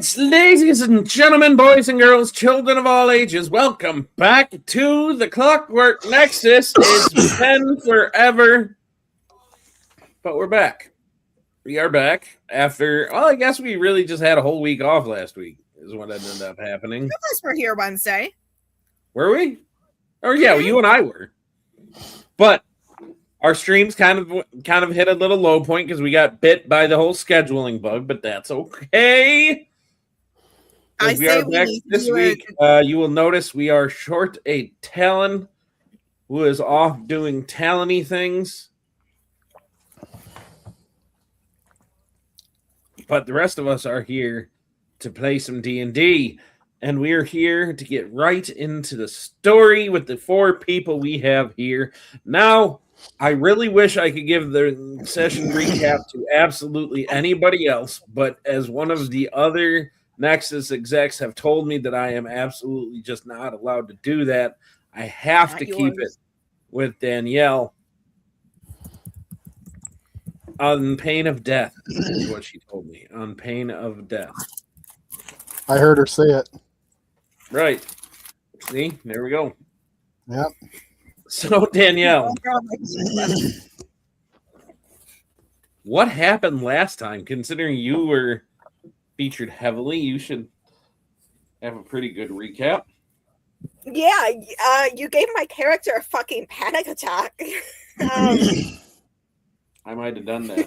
Alright, ladies and gentlemen, boys and girls, children of all ages, welcome back to the Clockwork Nexus. It's been forever, but we're back. We are back after, well, I guess we really just had a whole week off last week, is what ended up happening. Some of us were here Wednesday. Were we? Oh, yeah, well, you and I were. But our streams kind of hit a little low point because we got bit by the whole scheduling bug, but that's okay. I we say are we back need to this do week. You will notice we are short a Talon who is off doing Talon-y things. But the rest of us are here to play some D&D. And we are here to get right into the story with the 4 people we have here. Now, I really wish I could give the session recap to absolutely anybody else, but as one of the other Nexus execs have told me that I am absolutely just not allowed to do that, I have Not to yours. keep it with Danielle on pain of death, is what she told me, on pain of death. I heard her say it. Right. See, there we go. Yep. So, Danielle, what happened last time? Considering you were featured heavily, you should have a pretty good recap. Yeah, you gave my character a fucking panic attack. I might have done that.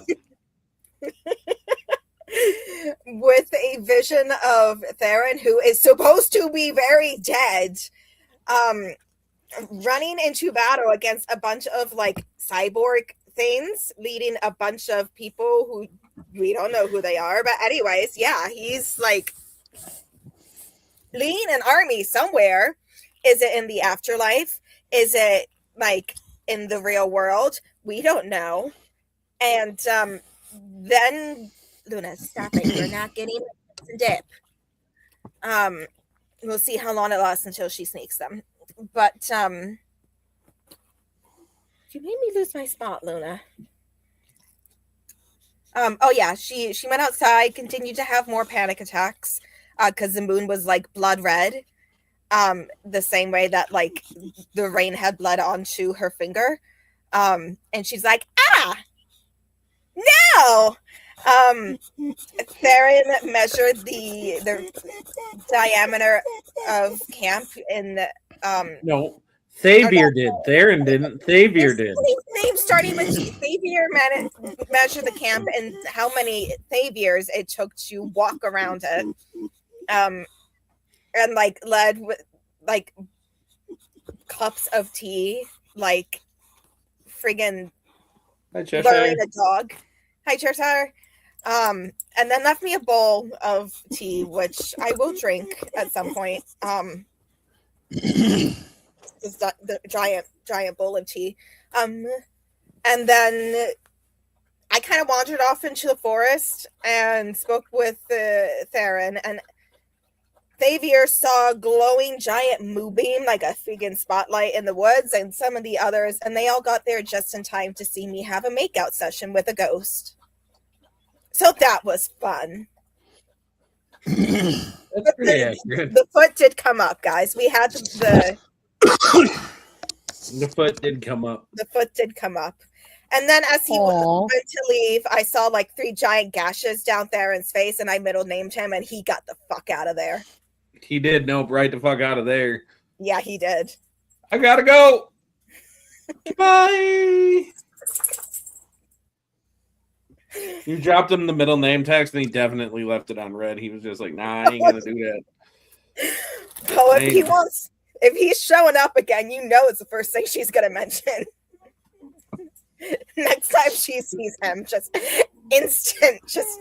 With a vision of Theron, who is supposed to be very dead, running into battle against a bunch of like cyborg things, leading a bunch of people who we don't know who they are. But anyways, yeah, he's like leading an army somewhere. Is it in the afterlife? Is it like in the real world? We don't know. And then Luna, stop it. You're not getting a dip. We'll see how long it lasts until she sneaks them. But you made me lose my spot, Luna. Oh yeah, she went outside, continued to have more panic attacks because the moon was like blood red, the same way that like the rain had blood onto her finger, and she's like, no. Theron measured the diameter of camp in No, Thavier did. Theron didn't. Thavier did. Name starting with T. Thavier measured the camp and how many Thaviers it took to walk around it. And like led with like cups of tea, like friggin' luring a dog. Hi, Cheshire. And then left me a bowl of tea, which I will drink at some point. The giant bowl of tea. And then I kind of wandered off into the forest and spoke with Theron, and Thavier saw a glowing giant moonbeam, like a freaking spotlight in the woods, and some of the others, and they all got there just in time to see me have a makeout session with a ghost. So that was fun. That's pretty accurate. The foot did come up, guys. We had the foot did come up. The foot did come up. And then as he went to leave, I saw like 3 giant gashes down Theron's face, and I middle named him, and he got the fuck out of there. He did. Nope, right the fuck out of there. Yeah, he did. I gotta go. Bye. You dropped him the middle name text, and he definitely left it on red. He was just like, "Nah, I ain't gonna do that." Oh, if he's showing up again, you know it's the first thing she's gonna mention. Next time she sees him, just instant, just.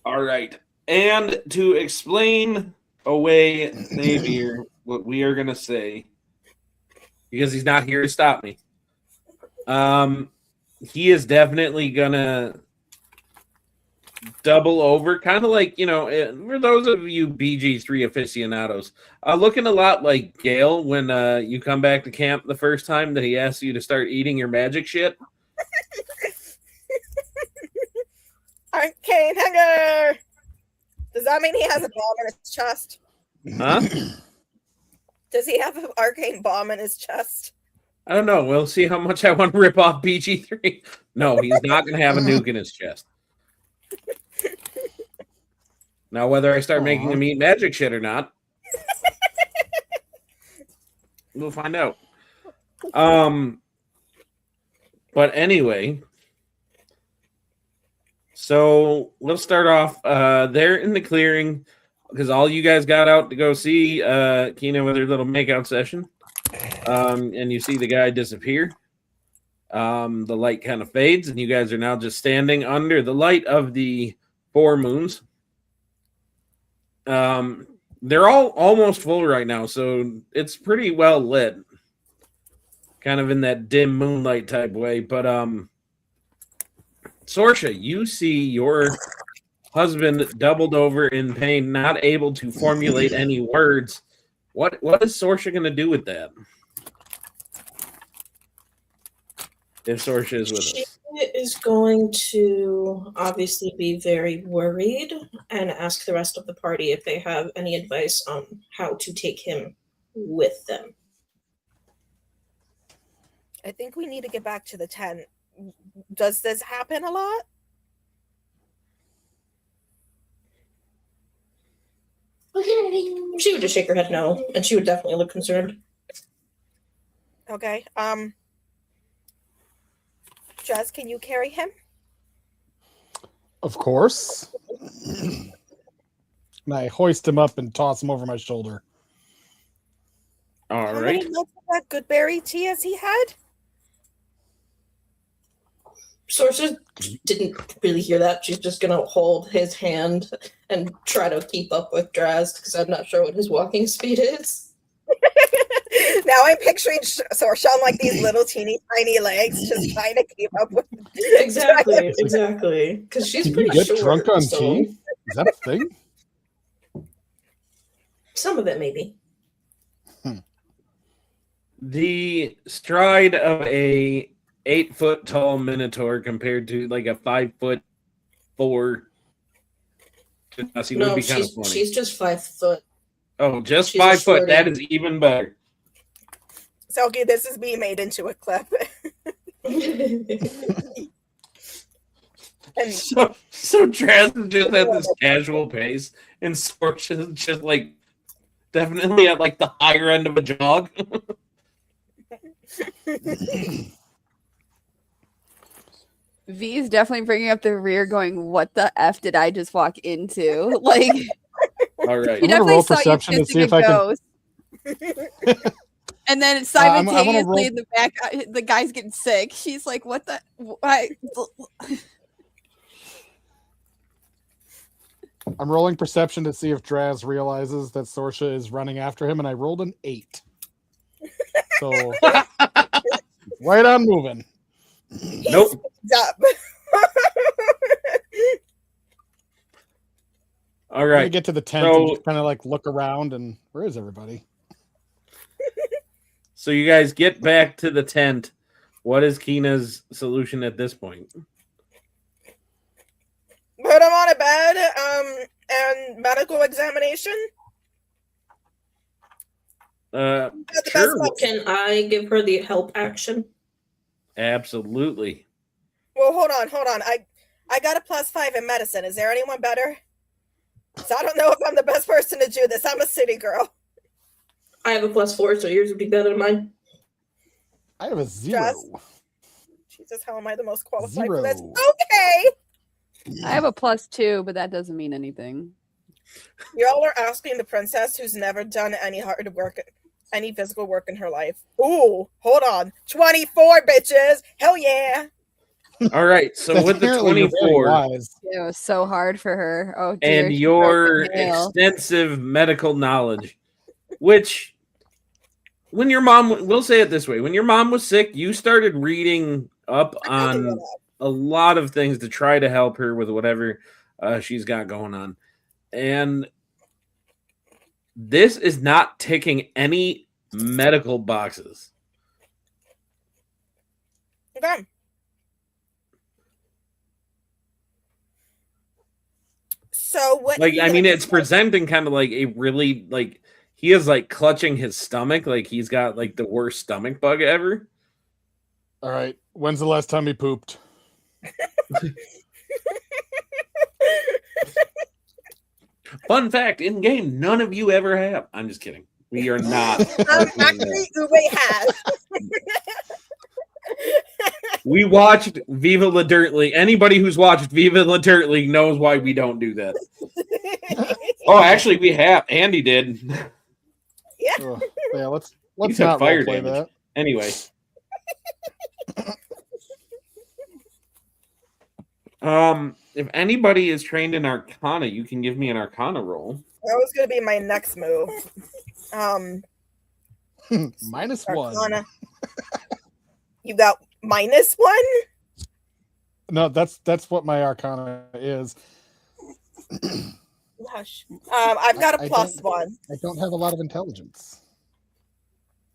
All right, and to explain away Xavier what we are gonna say, because he's not here to stop me. He is definitely gonna double over, kind of like, for those of you BG3 aficionados, looking a lot like Gale when you come back to camp the first time that he asks you to start eating your magic shit. Arcane Hanger! Does that mean he has a bomb in his chest? Huh? Does he have an arcane bomb in his chest? I don't know. We'll see how much I want to rip off BG3. No, he's not going to have a nuke in his chest. Now, whether I start making him eat magic shit or not, we'll find out. But anyway, so let's start off. They're in the clearing because all you guys got out to go see Kina with her little makeout session. And you see the guy disappear. The light kind of fades, and you guys are now just standing under the light of the 4 moons. They're all almost full right now, so it's pretty well lit. Kind of in that dim moonlight type way. But Sorsha, you see your husband doubled over in pain, not able to formulate any words. What is Sorsha going to do with that? If Sorsha is with us. She is going to obviously be very worried and ask the rest of the party if they have any advice on how to take him with them. I think we need to get back to the tent. Does this happen a lot? She would just shake her head no, and she would definitely look concerned. Okay. Jess, can you carry him? Of course. And I hoist him up and toss him over my shoulder. All How right. many months of that good berry tea has he had? Sorceress didn't really hear that. She's just gonna hold his hand and try to keep up with Draz because I'm not sure what his walking speed is. Now I'm picturing Sorsha on like these little teeny tiny legs, just trying to keep up with. Exactly. Because she's Can pretty you get short. drunk on so tea? Is that a thing? Some of it, maybe. The stride of a 8-foot tall minotaur compared to like a 5'4" Genasi would be kind of funny. She's just 5 foot. Oh, just she's a 5 foot. shorty. That is even better. So okay, this is being made into a clip. And So Draz is just at this casual pace, and Sorch is just like definitely at like the higher end of a jog. V is definitely bringing up the rear, going, "What the f did I just walk into?" Like, All right. you I'm gonna roll definitely saw you perception to kissing see a if I can. ghost. And then I'm simultaneously gonna roll- in the back, the guy's getting sick. She's like, "What the? Why?" I'm rolling perception to see if Draz realizes that Sorsha is running after him, and I rolled an 8. So, right on moving. Nope. up. All When we right. get to the tent So- and just kind of like look around, and where is everybody? So you guys get back to the tent. What is Kina's solution at this point? Put him on a bed, and medical examination. Sure. Can I give her the help action? Absolutely. Well, hold on. I got a +5 in medicine. Is there anyone better? So I don't know if I'm the best person to do this. I'm a city girl. I have a +4, so yours would be better than mine. I have a 0. Jess? Jesus, how am I the most qualified for this? 0. Okay. I have a +2, but that doesn't mean anything. Y'all are asking the princess who's never done any hard work, any physical work in her life. Ooh, hold on. 24 bitches. Hell yeah. All right. So with the Apparently you're very 24 wise. It was so hard for her. Oh, dear. and she your broke the nail. extensive medical knowledge, which when your mom, we'll say it this way, when your mom was sick, you started reading up on a lot of things to try to help her with whatever she's got going on. And this is not ticking any medical boxes. Okay. So what? Like, he I gonna mean, do? it's presenting kind of like a really like he is like clutching his stomach, like he's got like the worst stomach bug ever. All right. When's the last time he pooped? Fun fact: in game, none of you ever have. I'm just kidding. We are not. Actually, Ube has. We watched Viva La Dirt League. Anybody who's watched Viva La Dirt League knows why we don't do that. Oh, actually, we have. Andy did. Yeah. Yeah, let's He took not fire roleplay damage. that. Anyway. If anybody is trained in Arcana, you can give me an Arcana roll. That was going to be my next move. -1. Arcana. You got -1? No, that's what my Arcana is. Hush. I've got a I +1. I don't have a lot of intelligence.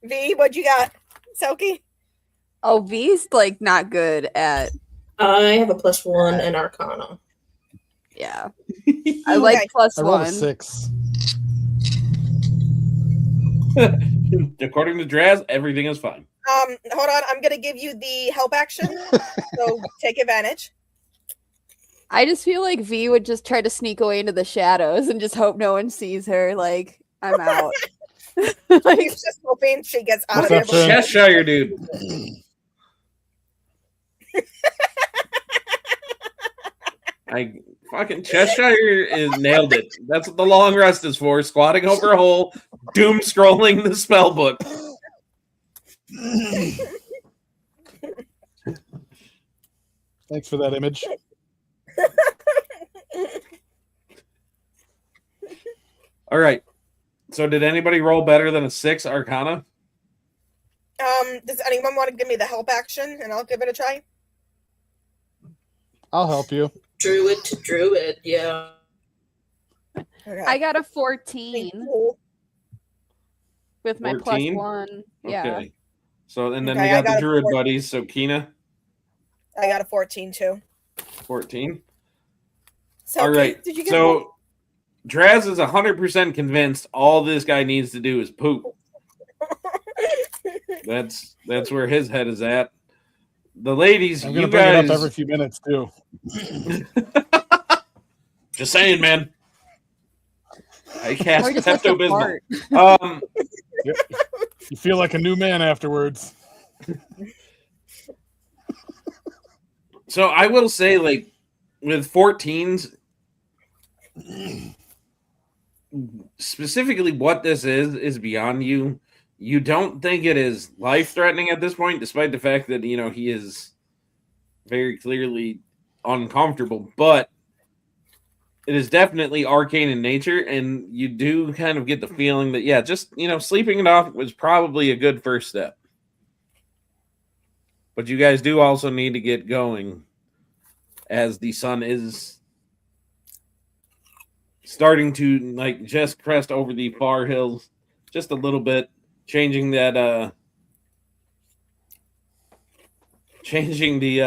V, what you got? Selkie? Oh, V's like not good at. I have a +1 in Arcana. Yeah, I like Okay. I rolled a +1. 6. According to Draz, everything is fine. Hold on. I'm going to give you the help action. So take advantage. I just feel like V would just try to sneak away into the shadows and just hope no one sees her. Like, I'm out. Like, He's just hoping she gets out of What's there. up, before- Cheshire, dude. I fucking Cheshire is nailed it. That's what the long rest is for. Squatting over a hole, doom scrolling the spell book. Thanks for that image. All right. So did anybody roll better than a 6 Arcana? Does anyone want to give me the help action and I'll give it a try? I'll help you. Druid to druid, yeah. Okay. I got a 14 Cool. with my 14? +1. Yeah. Okay. So and then Okay, we I got the got a druid 14. buddies. So Kina, I got a 14 too. 14. So, All right. Did you get So Draz is 100% convinced all this guy needs to do is poop. That's where his head is at. The ladies, I'm you gonna bring guys. it up every few minutes too. Just saying, man. I cast Or just like Pepto the Bismol. fart. You feel like a new man afterwards. So I will say, like, with 14s, specifically what this is beyond you. You don't think it is life-threatening at this point, despite the fact that, you know, he is very clearly uncomfortable, but it is definitely arcane in nature, and you do kind of get the feeling that, yeah, just, you know, sleeping it off was probably a good first step. But you guys do also need to get going as the sun is starting to, like, just crest over the far hills just a little bit, changing that, changing the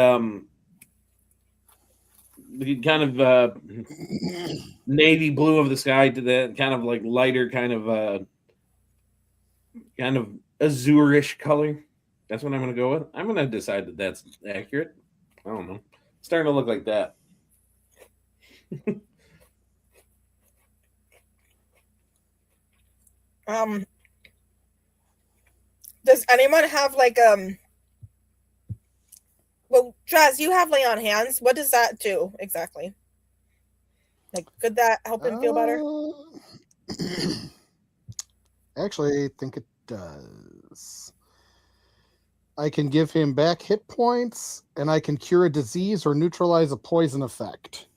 kind of navy blue of the sky to that kind of like lighter kind of azurish color. That's what I'm going to go with. I'm going to decide that that's accurate. I don't know. It's starting to look like that. Does anyone have like well, Draz, you have lay on hands. What does that do exactly? Like, could that help him feel better? Actually, I think it does. I can give him back hit points, and I can cure a disease or neutralize a poison effect.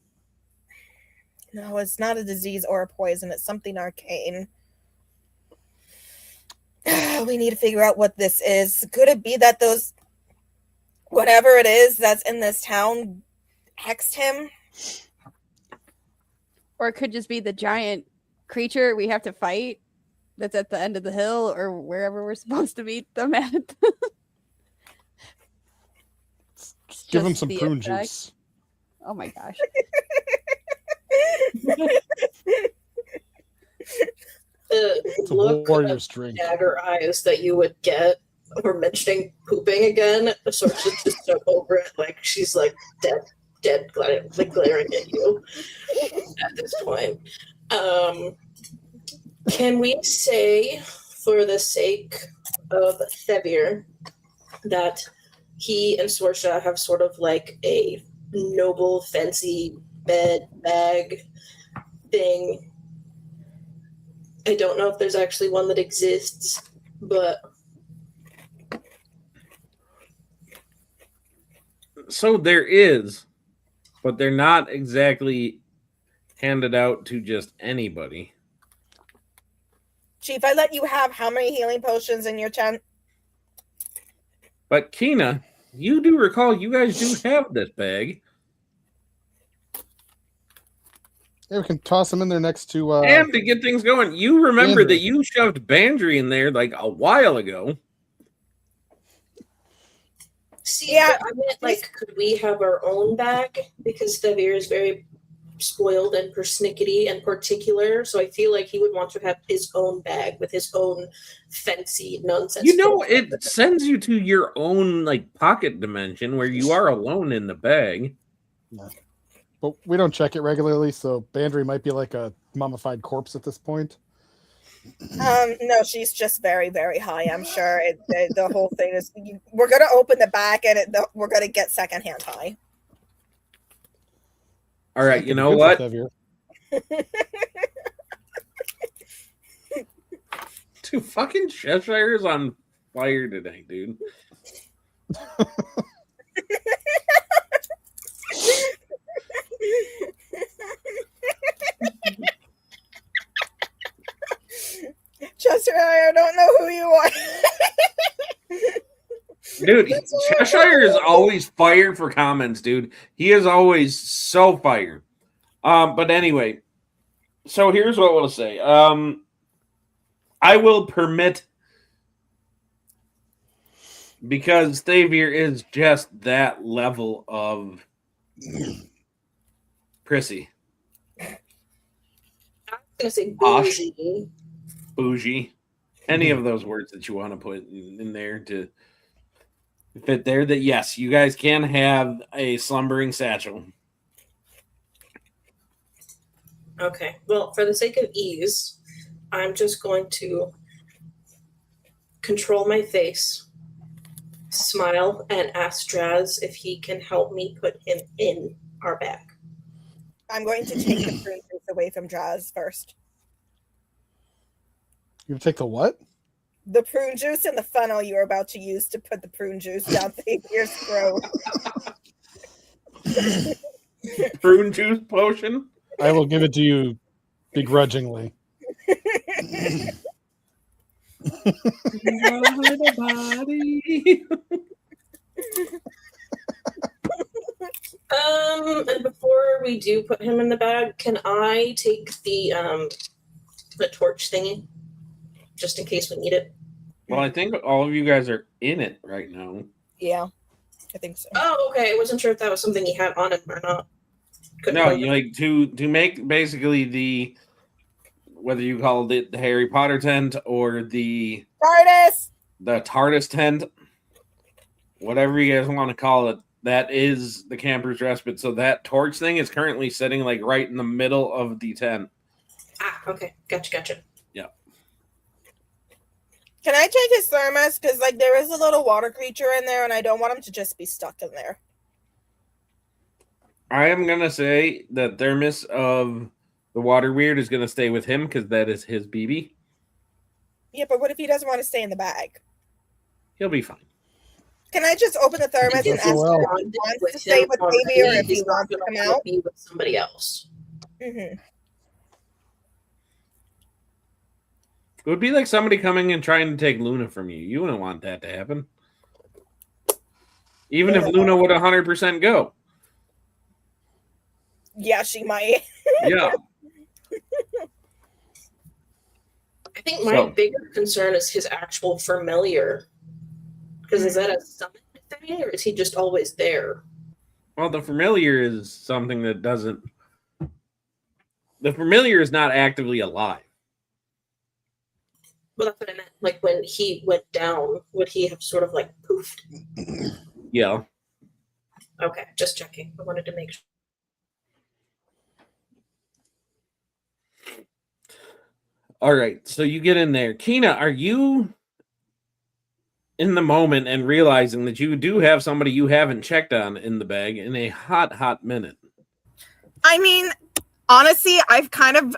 No, it's not a disease or a poison. It's something arcane. We need to figure out what this is. Could it be that those, whatever it is that's in this town, hexed him? Or it could just be the giant creature we have to fight that's at the end of the hill or wherever we're supposed to meet them at. Give him Just some the prune effect. juice. Oh my gosh. The It's a look warrior's of drink. dagger eyes that you would get for mentioning pooping again, sort of just so over it, like she's like dead, glaring at you at this point. Can we say, for the sake of Thevir, that he and Swarsha have sort of like a noble, fancy bed bag thing? I don't know if there's actually one that exists, but So there is, but they're not exactly handed out to just anybody. Chief, I let you have how many healing potions in your tent? But Kina, you do recall you guys do have this bag. Yeah, we can toss them in there next to. And to get things going, you remember that Bandry. you shoved Bandry in there like a while ago. see, Yeah. but I meant like, could we have our own bag? Because Thevir is very spoiled and persnickety and particular, so I feel like he would want to have his own bag with his own fancy nonsense. You know, it sends you to your own like pocket dimension where you are alone in the bag. But we don't check it regularly, so Bandry might be like a mummified corpse at this point. No, she's just very, very high. I'm sure the whole thing is. We're gonna open the back, and we're gonna get secondhand high. All right, That you could be know good what? for Thevir. Dude, fucking Cheshire's on fire today, dude. Chester, I don't know who you are. Dude, Cheshire is always fired for comments, dude. He is always so fired. But anyway, so here's what we'll say. I will permit, because Thavir is just that level of prissy, I was gonna say Posh. bougie. bougie, any of those words that you want to put in there to fit there, that yes, you guys can have a slumbering satchel. Okay, well, for the sake of ease, I'm just going to control my face, smile, and ask Draz if he can help me put him in our bag. I'm going to take the prune juice away from Draz first. You take the what? The prune juice and the funnel you were about to use to put the prune juice down Thavir's throat. Prune juice potion. I will give it to you begrudgingly. And before we do put him in the bag, can I take the torch thingy, just in case we need it? Well, I think all of you guys are in it right now. Yeah, I think so. Oh, okay. I wasn't sure if that was something he had on him or not. Couldn't No, remember. you like to make basically the, whether you called it the Harry Potter tent or the TARDIS tent, whatever you guys want to call it, that is the camper's respite. So that torch thing is currently sitting like right in the middle of the tent. Ah, okay. Gotcha. Yeah. Can I take his thermos? Because like there is a little water creature in there, and I don't want him to just be stuck in there. I am gonna say that thermos of the water weird is gonna stay with him because that is his BB. Yeah, but what if he doesn't want to stay in the bag? He'll be fine. Can I just open the thermos and ask him if he wants to stay with baby or if he wants to come out? Be with somebody else. Mm-hmm. It would be like somebody coming and trying to take Luna from you. You wouldn't want that to happen. Even if Luna would 100% go. Yeah, she might. Yeah. I think my bigger concern is his actual familiar. Because is that a summon thing, or is he just always there? Well, the familiar is something that doesn't The familiar is not actively alive. Well, that's what I meant. Like when he went down, would he have sort of like poofed? Yeah. Okay, just checking. I wanted to make sure. All right. So you get in there. Kina, are you in the moment and realizing that you do have somebody you haven't checked on in the bag in a hot minute? I mean, honestly, I've kind of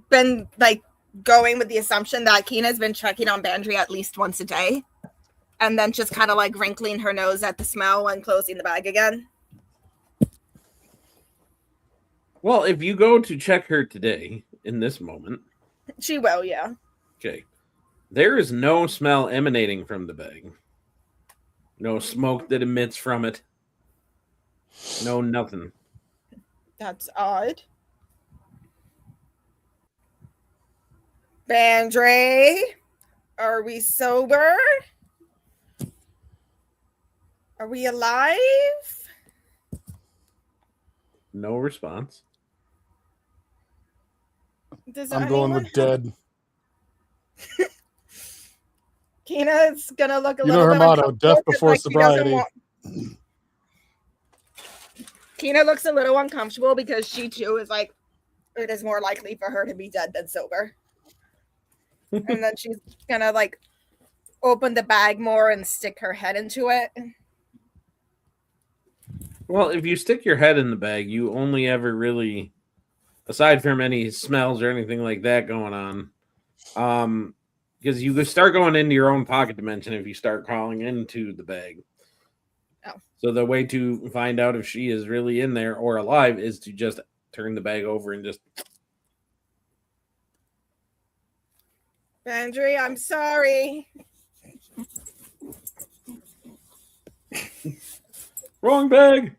been like going with the assumption that Kina's been checking on Bandry at least once a day, and then just kind of like wrinkling her nose at the smell and closing the bag again. Well, if you go to check her today, in this moment, She will, yeah. okay, there is no smell emanating from the bag. No smoke that emits from it. No nothing. That's odd. Bandry, are we sober? Are we alive? No response. Does I'm going anyone with dead. Kina's gonna look a You know little her bit motto, uncomfortable death 'cause, before like, she doesn't sobriety. want- Kina looks a little uncomfortable because she too is like, it is more likely for her to be dead than sober. And then she's gonna like open the bag more and stick her head into it. Well, if you stick your head in the bag, you only ever really, aside from any smells or anything like that going on, because you start going into your own pocket dimension if you start crawling into the bag. Oh. So the way to find out if she is really in there or alive is to just turn the bag over and just. Bandry, I'm sorry. Wrong bag.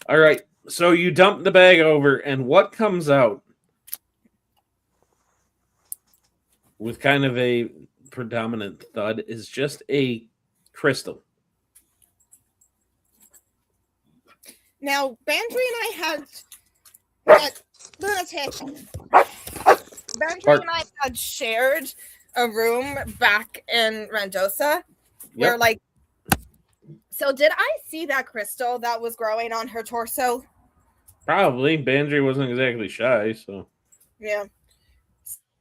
All right. So you dump the bag over, and what comes out with kind of a predominant thud is just a crystal. Now, Bandry and I had lunatic. Bandry and I had shared a room back in Rendosa where, like, so did I see that crystal that was growing on her torso? Probably. Bandry wasn't exactly shy, so. Yeah.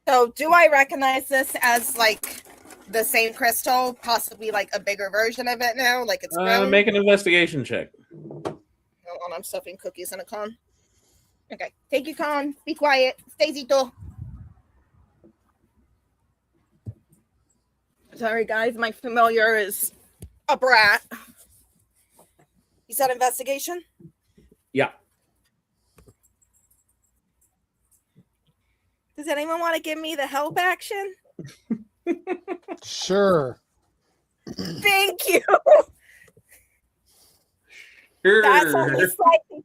So do I recognize this as like the same crystal, possibly like a bigger version of it now? Like it's grown? Make an investigation check. Hold on, I'm stuffing cookies in a con. Okay. Take your con. Be quiet. Stacito. Sorry, guys. My familiar is a brat. You said investigation? Yeah. Does anyone want to give me the help action? Sure. Thank you. Sure. That's only slightly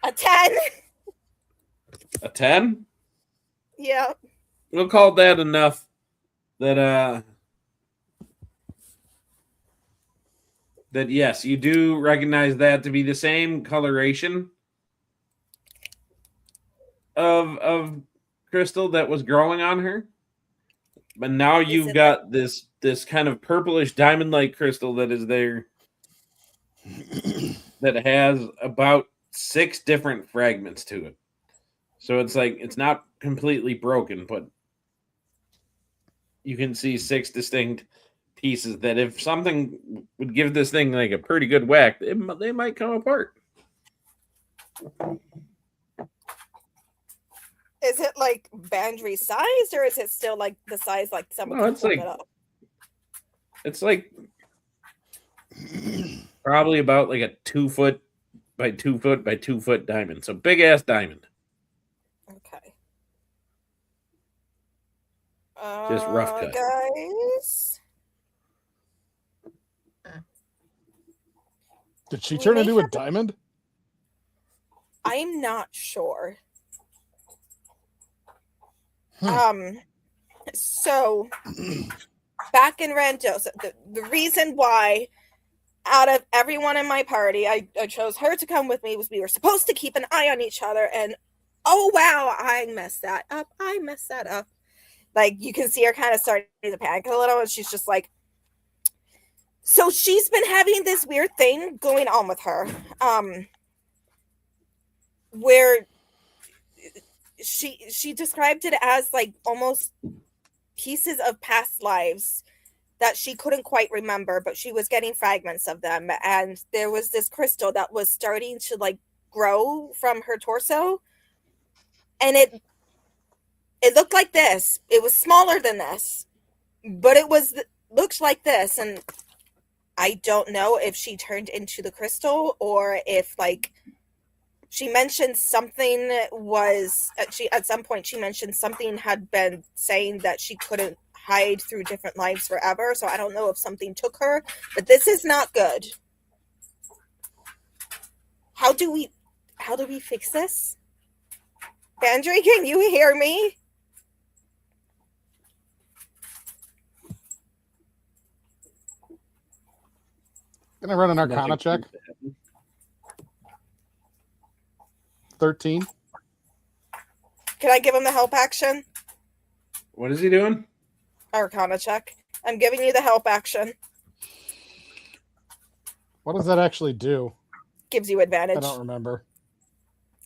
a 10. A 10? Yeah. We'll call that enough that that yes, you do recognize that to be the same coloration of crystal that was growing on her. But now you've got this kind of purplish diamond-like crystal that is there that has about 6 different fragments to it. So it's like it's not completely broken, but you can see 6 distinct pieces that if something would give this thing like a pretty good whack, they might come apart. Is it like Bandry size, or is it still like the size like someone No, can it's hold like it up? it's like probably about like a 2 foot by 2 foot by 2 foot diamond. So big ass diamond. Okay. Just rough cut. Guys. Did she turn may into a have- diamond? I'm not sure. So back in Randosa, the reason why out of everyone in my party, I chose her to come with me. We were supposed to keep an eye on each other, and oh wow, I messed that up. Like, you can see her kind of starting to panic a little, and she's just like, so she's been having this weird thing going on with her, where she described it as like almost pieces of past lives that she couldn't quite remember, but she was getting fragments of them, and there was this crystal that was starting to like grow from her torso, and it looked like this. It was smaller than this, but it looked like this, and I don't know if she turned into the crystal or if like she mentioned something was at some point she mentioned something had been saying that she couldn't hide through different lives forever. So I don't know if something took her, but this is not good. How do we fix this? Bandry, can you hear me? Can I run an Arcana check? 13. Can I give him the help action? What is he doing? Arcana check. I'm giving you the help action. What does that actually do? Gives you advantage. I don't remember.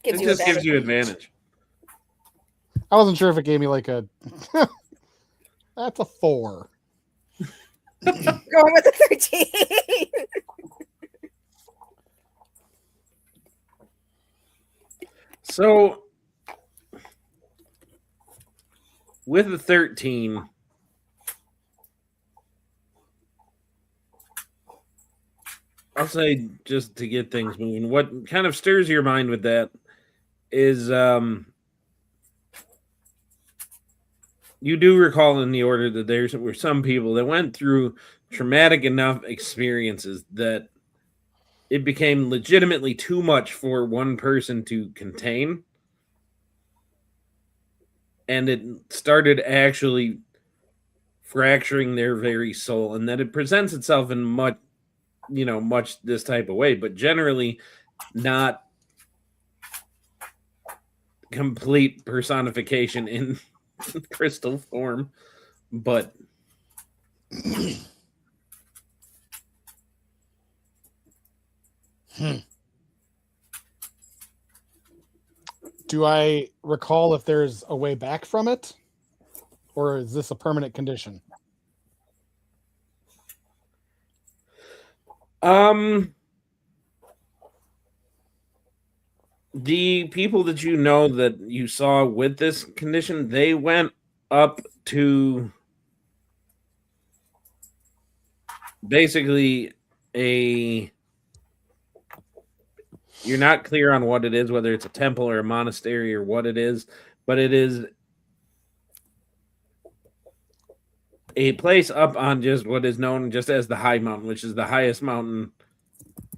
Gives It you just advantage. gives you advantage. I wasn't sure if it gave me like a... That's a 4. Going with the 13. So, with the 13, I'll say, just to get things moving, what kind of stirs your mind with that is you do recall in the order that there were some people that went through traumatic enough experiences that it became legitimately too much for one person to contain. And it started actually fracturing their very soul. And that it presents itself in much this type of way, but generally not complete personification in crystal form. But Do I recall if there's a way back from it? Or is this a permanent condition? The people that you know that you saw with this condition, they went up to basically you're not clear on what it is, whether it's a temple or a monastery or what it is, but it is a place up on just what is known just as the High Mountain, which is the highest mountain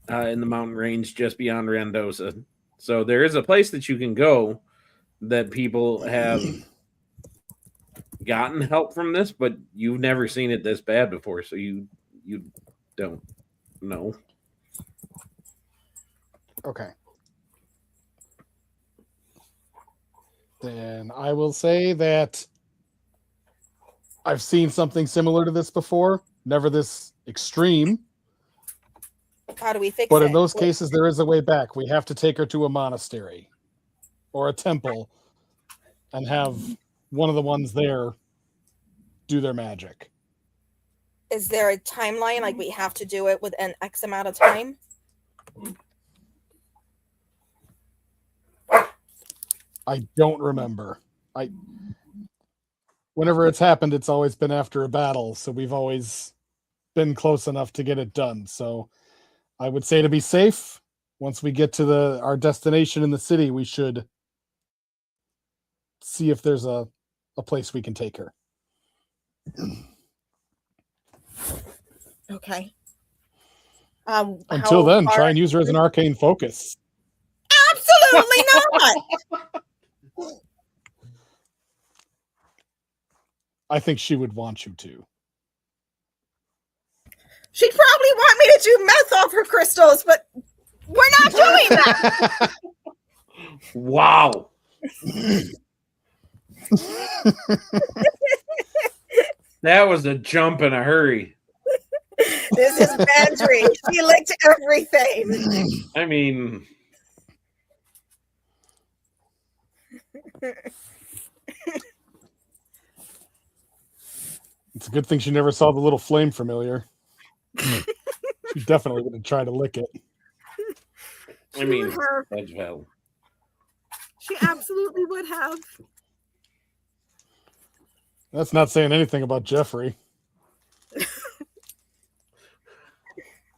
in the mountain range just beyond Randosa. So there is a place that you can go that people have gotten help from this, but you've never seen it this bad before, so you don't know. Okay. Then I will say that I've seen something similar to this before, never this extreme. How do we fix it? But in those cases, there is a way back. We have to take her to a monastery or a temple and have one of the ones there do their magic. Is there a timeline? Like, we have to do it within X amount of time? I don't remember. Whenever it's happened, it's always been after a battle, so we've always been close enough to get it done. So I would say, to be safe, once we get to our destination in the city, we should see if there's a place we can take her. Okay. Until then, try and use her as an arcane focus. Absolutely not. I think she would want you to. She'd probably want me to do meth off her crystals, but we're not doing that. Wow. That was a jump in a hurry. This is Bandry. She licked everything. I mean, It's a good thing she never saw the little flame familiar. She definitely would have tried to lick it. I mean, would have. that's valid. She absolutely would have. That's not saying anything about Jeffrey.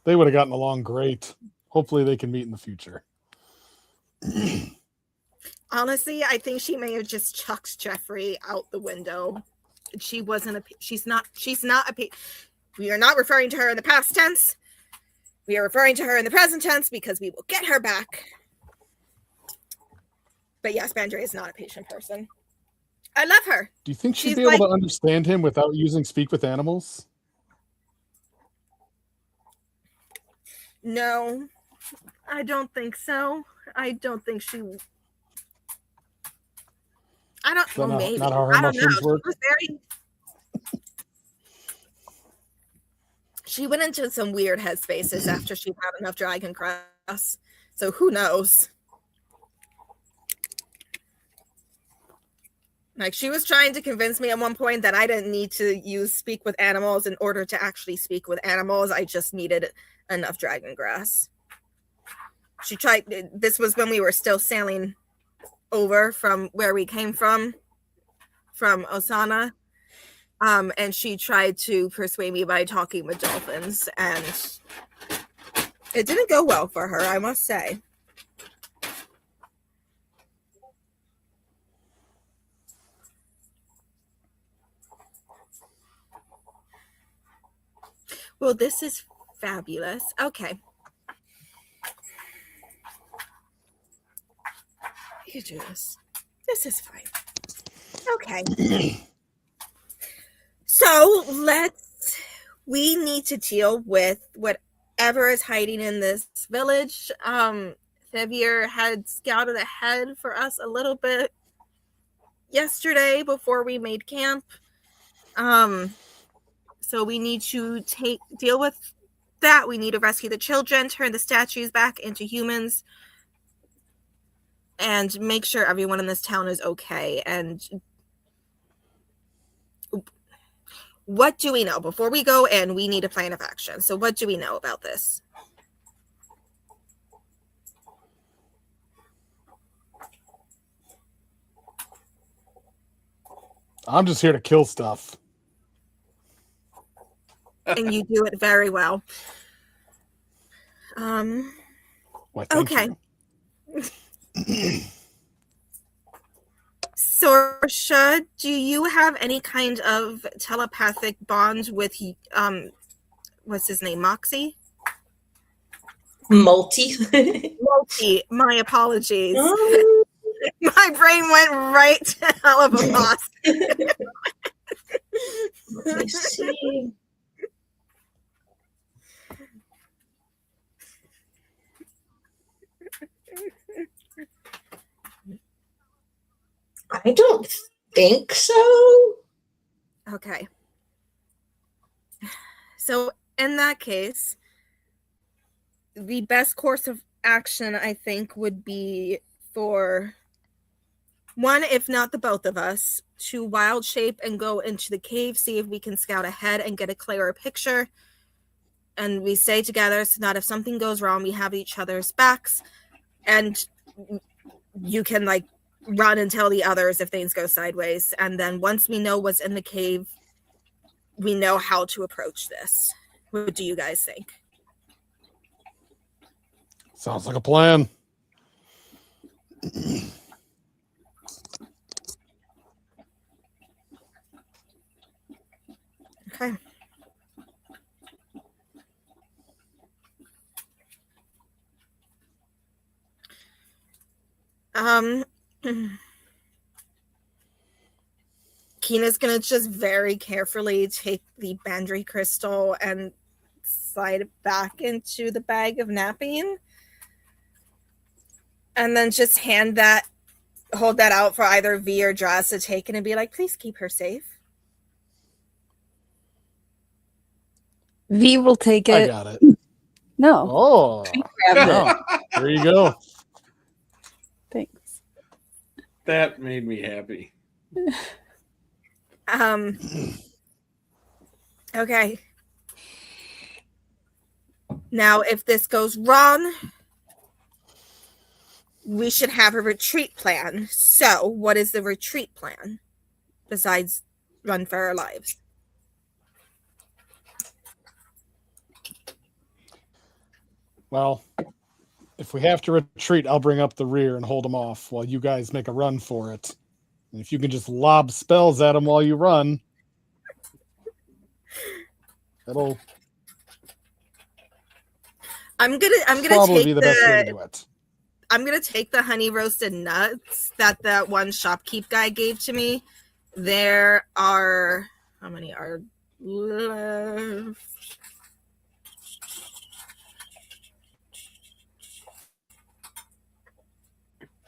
They would have gotten along great. Hopefully they can meet in the future. Honestly, I think she may have just chucked Jeffrey out the window. She wasn't a. She's not a. We are not referring to her in the past tense. We are referring to her in the present tense because we will get her back. But yes, Bandry is not a patient person. I love her. Do you think she'd She's be able like- to understand him without using speak with animals? No, I don't think so. I don't think she. I don't. Well, maybe. Not how her I don't know. emotions work? She was very. She went into some weird headspaces after she had enough dragon grass. So who knows? Like, she was trying to convince me at one point that I didn't need to use speak with animals in order to actually speak with animals. I just needed enough dragon grass. She tried. This was when we were still sailing over from where we came from Osana. And she tried to persuade me by talking with dolphins, and it didn't go well for her, I must say. Well, this is fabulous. Okay. You can do this. This is fine. Okay. So we need to deal with whatever is hiding in this village. Xavier had scouted ahead for us a little bit yesterday before we made camp. So we need to deal with that. We need to rescue the children, turn the statues back into humans, and make sure everyone in this town is okay. And what do we know? Before we go in, we need a plan of action. So what do we know about this? I'm just here to kill stuff. And you do it very well. Why, thank Okay. you. Sorsha, do you have any kind of telepathic bond with what's his name, Moxie? Multi. Multi, my apologies. My brain went right to hell of a boss. Let me see. I don't think so. Okay. So in that case, the best course of action, I think, would be for one, if not the both of us, to wild shape and go into the cave, see if we can scout ahead and get a clearer picture. And we stay together so that if something goes wrong, we have each other's backs. And you can, like, run and tell the others if things go sideways. And then once we know what's in the cave, we know how to approach this. What do you guys think? Sounds like a plan. Okay. Kina's gonna just very carefully take the Bandry crystal and slide it back into the bag of napping. And then just hold that out for either V or Draz to take and be like, please keep her safe. V will take I it. got it. No, Oh, grabbed it. no. There you go. Thanks. That made me happy. Okay. Now, if this goes wrong, we should have a retreat plan. So, what is the retreat plan besides run for our lives? Well, if we have to retreat, I'll bring up the rear and hold them off while you guys make a run for it. And if you can just lob spells at them while you run, that'll I'm gonna probably take be the best way to do it. I'm gonna take the honey roasted nuts that one shopkeep guy gave to me. There are how many are left?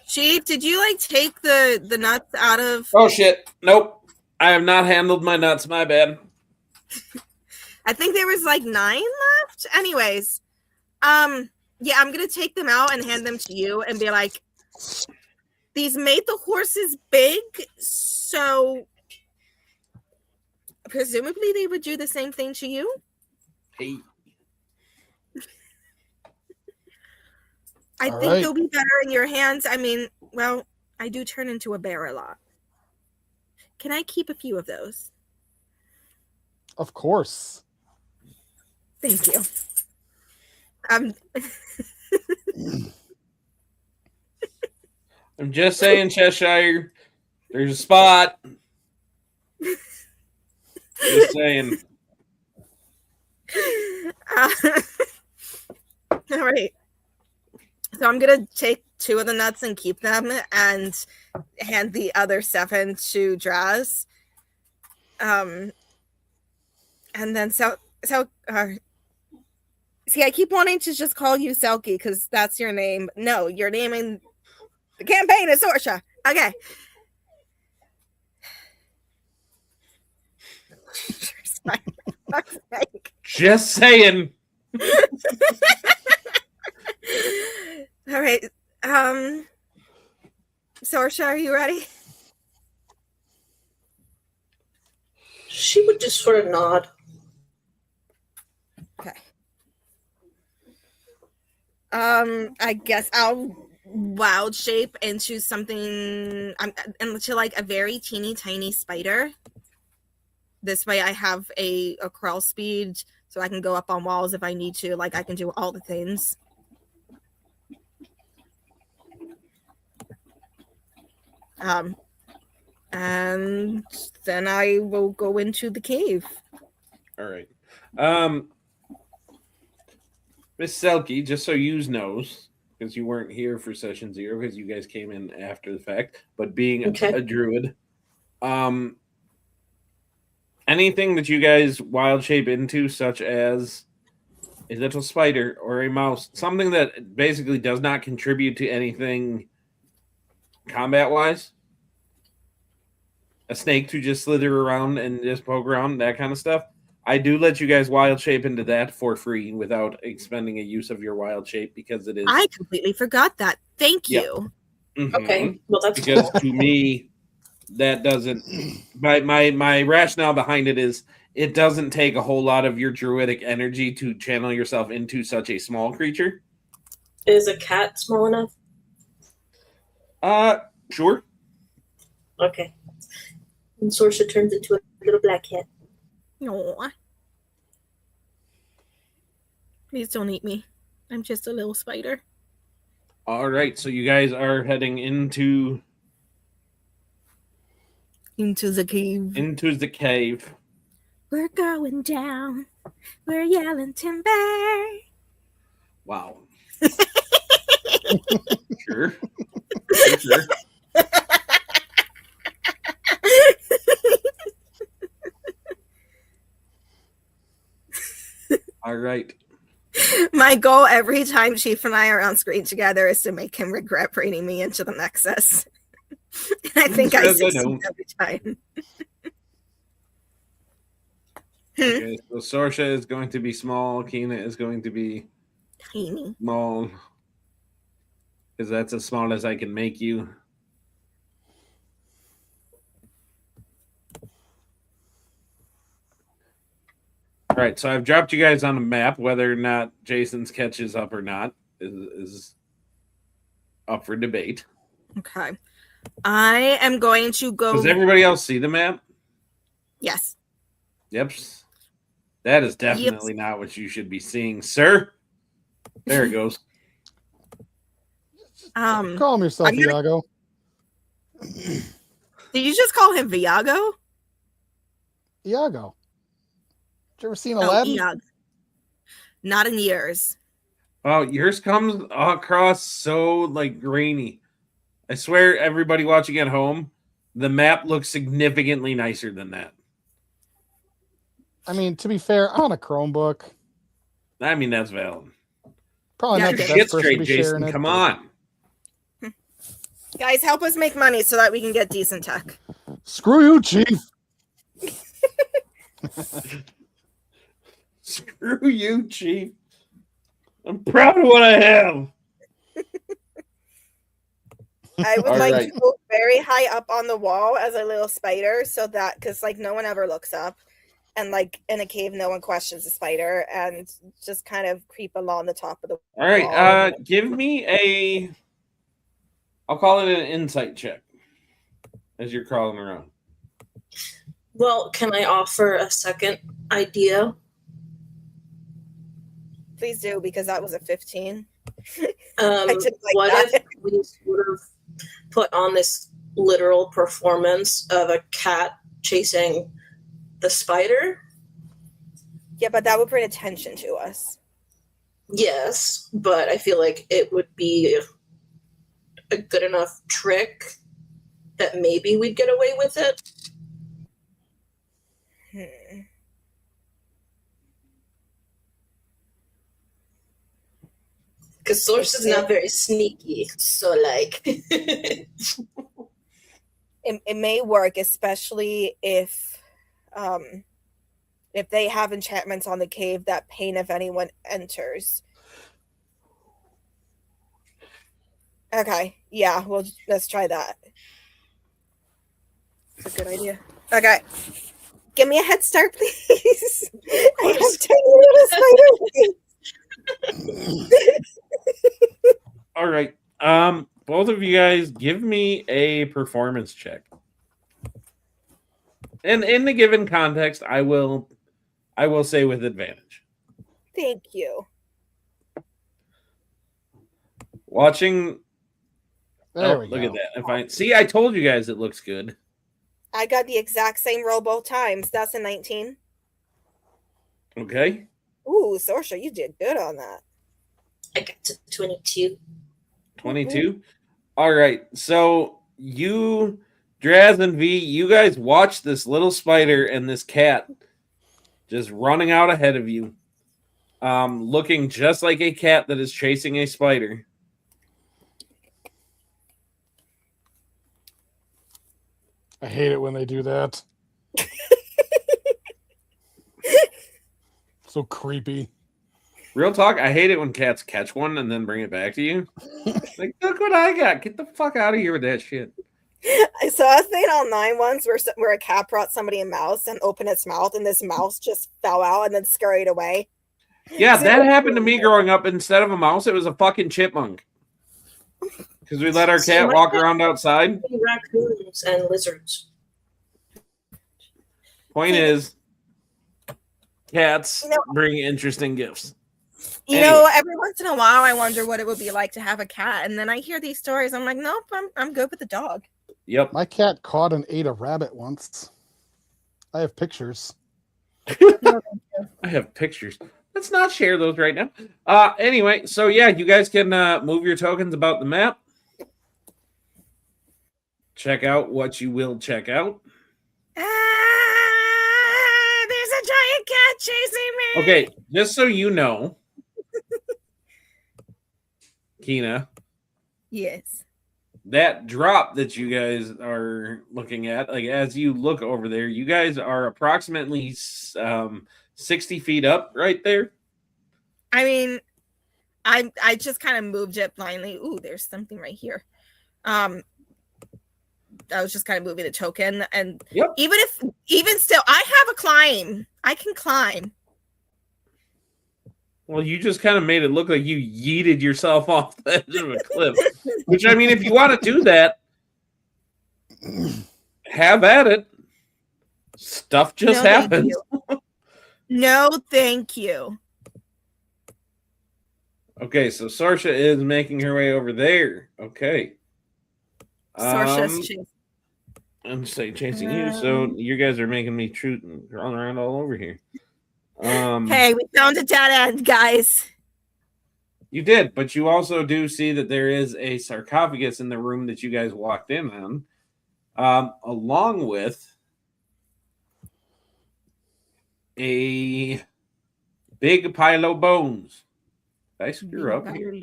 Chief, did you take the nuts out of? Oh shit! Nope, I have not handled my nuts. My bad. I think there was 9 left. Anyways, yeah, I'm gonna take them out and hand them to you and be like, these made the horses big, so presumably they would do the same thing to you. Hey. I All think right. they'll be better in your hands. I mean, well, I do turn into a bear a lot. Can I keep a few of those? Of course. Thank you. I'm just saying, Cheshire. There's a spot. Just saying. All right. So I'm gonna take 2 of the nuts and keep them, and hand the other 7 to Draz. And then see, I keep wanting to just call you Selkie because that's your name. No, your name in the campaign is Sorsha. Okay. Just saying. All right. Sorsha, are you ready? She would just sort of nod. Okay. I guess I'll wild shape into something, into a very teeny tiny spider. This way I have a crawl speed so I can go up on walls if I need to. I can do all the things. And then I will go into the cave. All right. Miss Selkie, just so you knows, because you weren't here for session 0, because you guys came in after the fact, but being a druid, anything that you guys wild shape into, such as a little spider or a mouse, something that basically does not contribute to anything combat-wise, a snake to just slither around and just poke around, that kind of stuff, I do let you guys wild shape into that for free without expending a use of your wild shape, because it is... I completely forgot that. Thank you. Mm-hmm. Okay, well that's because to me, that doesn't... My rationale behind it is it doesn't take a whole lot of your druidic energy to channel yourself into such a small creature. Is a cat small enough? Sure. Okay. And Sorsha turns into a little black cat. No. Please don't eat me. I'm just a little spider. All right, so you guys are heading into the cave. Into the cave. We're going down. We're yelling timber. Wow. Sure. Sure. All All right. My goal every time Chief and I are on screen together is to make him regret bringing me into the Nexus. And I think I Says I succeed don't. every time. Okay, so Sorsha is going to be small. Kina is going to be Tiny. small. Because that's as small as I can make you. All right, so I've dropped you guys on a map. Whether or not Jason's catches up or not is up for debate. Okay. I am going to go. Does everybody else see the map? Yes. Yep. That is definitely not what you should be seeing, sir. There it goes. Calm yourself, I'm gonna- Iago. Did you just call him Viago? Iago. Did you ever seen Oh, Aladdin? Iago. Not in years. Oh, yours comes across so like grainy. I swear, everybody watching at home, the map looks significantly nicer than that. I mean, to be fair, I'm on a Chromebook. I mean, that's valid. Probably Yeah, not Your the okay. best shit person to straight, be sharing Jason. it. Come but- on. Guys, help us make money so that we can get decent tech. Screw you, Chief. Screw you, Chief. I'm proud of what I have. I would All like right. to go very high up on the wall as a little spider so that, because like no one ever looks up. And like in a cave, no one questions the spider and just kind of creep along the top of the All right. wall. Give me a. I'll call it an insight check as you're crawling around. Well, can I offer a second idea? Please do, because that was a 15. I didn't like What that. if we sort of put on this literal performance of a cat chasing the spider? Yeah, but that would bring attention to us. Yes, but I feel like it would be a good enough trick that maybe we'd get away with it. Because Source is not very sneaky, so like. It may work, especially if they have enchantments on the cave that pain if anyone enters. Okay, yeah, well, let's try that. It's a good idea. Okay, give me a head start, please. I have tiny little spider. All right. Both of you guys, give me a performance check. And in the given context, I will say with advantage. Thank you. Watching. There we look go. at that. If I see, I told you guys it looks good. I got the exact same roll both times. That's a 19. Okay. Ooh, Sorsha, you did good on that. I got to 22. 22. All right. So you, Draz and V, you guys watch this little spider and this cat just running out ahead of you, looking just like a cat that is chasing a spider. I hate it when they do that. So creepy. Real talk, I hate it when cats catch one and then bring it back to you. Like, look what I got. Get the fuck out of here with that shit. I saw a thing online once where a cat brought somebody a mouse and opened its mouth, and this mouse just fell out and then scurried away. Yeah, that happened to me growing up. Instead of a mouse, it was a fucking chipmunk. Because we let our cat walk around outside. Raccoons and lizards. Point is, cats bring interesting gifts. You know, every once in a while, I wonder what it would be like to have a cat, and then I hear these stories. I'm like, nope, I'm good with the dog. Yep. My cat caught and ate a rabbit once. I have pictures. I have pictures. Let's not share those right now. Anyway, so yeah, you guys can move your tokens about the map. Check out what you will check out. There's a giant cat chasing me. Okay, just so you know, Kina, Yes. that drop that you guys are looking at, like as you look over there, you guys are approximately 60 feet up right there. I mean, I just kind of moved it blindly. Ooh, there's something right here. I was just kind of moving the token, and Yep. even still, I have a climb. I can climb. Well, you just kind of made it look like you yeeted yourself off the edge of a cliff. Which, I mean, if you want to do that, have at it. Stuff just happens. No, thank you. Okay, so Sarsha is making her way over there. Okay. Sarsha's I'm say chasing you, so you guys are making me shoot and run around all over here. Hey, we found a dead end, guys. You did, but you also do see that there is a sarcophagus in the room that you guys walked in on, along with a big pile of bones. Did I screw up here?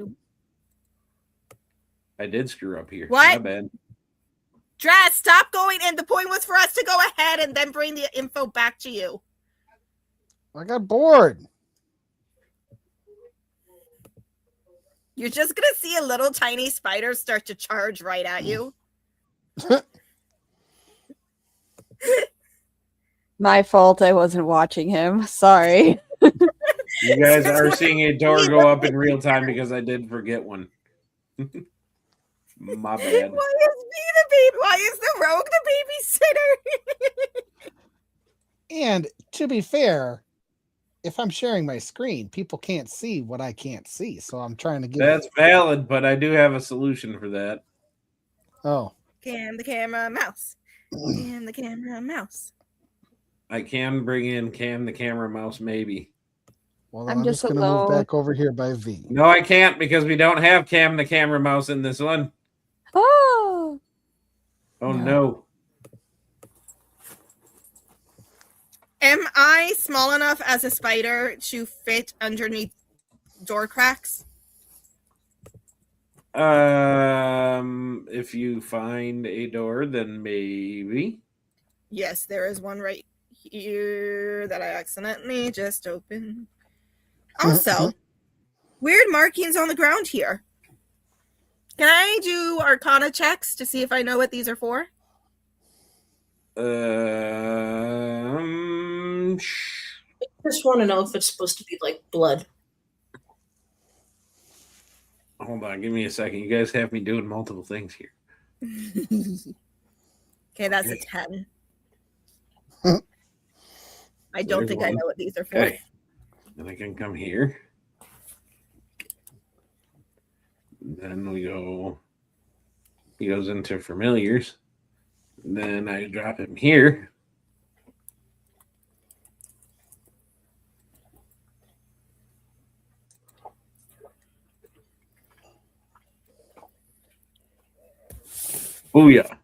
I did screw up here. What? My bad. Draz, stop going in. The point was for us to go ahead and then bring the info back to you. I got bored. You're just going to see a little tiny spider start to charge right at you. My fault. I wasn't watching him. Sorry. You guys are seeing a door go up in real time because I did forget one. My bad. Why is me the baby? Why is the rogue the babysitter? And to be fair, if I'm sharing my screen, people can't see what I can't see. So I'm trying to get. That's valid, but I do have a solution for that. Oh. Cam the camera mouse. Cam the camera mouse. I can bring in Cam the camera mouse, maybe. Well, I'm just going to move back over here by V. No, I can't because we don't have Cam the camera mouse in this one. Oh. Oh, no. Am I small enough as a spider to fit underneath door cracks? If you find a door, then maybe. Yes, there is one right here that I accidentally just opened. Also, weird markings on the ground here. Can I do Arcana checks to see if I know what these are for? I just want to know if it's supposed to be like blood. Hold on, give me a second. You guys have me doing multiple things here. Okay, that's a 10. I don't think I know what these are for. Okay. Then I can come here. Then we go. He goes into familiars. Then I drop him here. Booyah.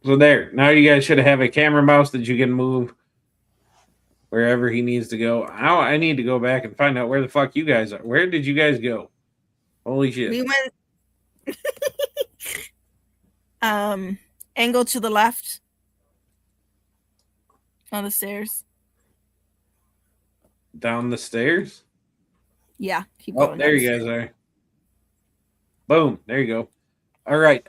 So there. Now you guys should have a camera mouse that you can move wherever he needs to go. Now I need to go back and find out where the fuck you guys are. Where did you guys go? Holy shit. We went angle to the left on the stairs. Down the stairs? Yeah, keep going. Oh, there you guys are. Boom. There you go. All right.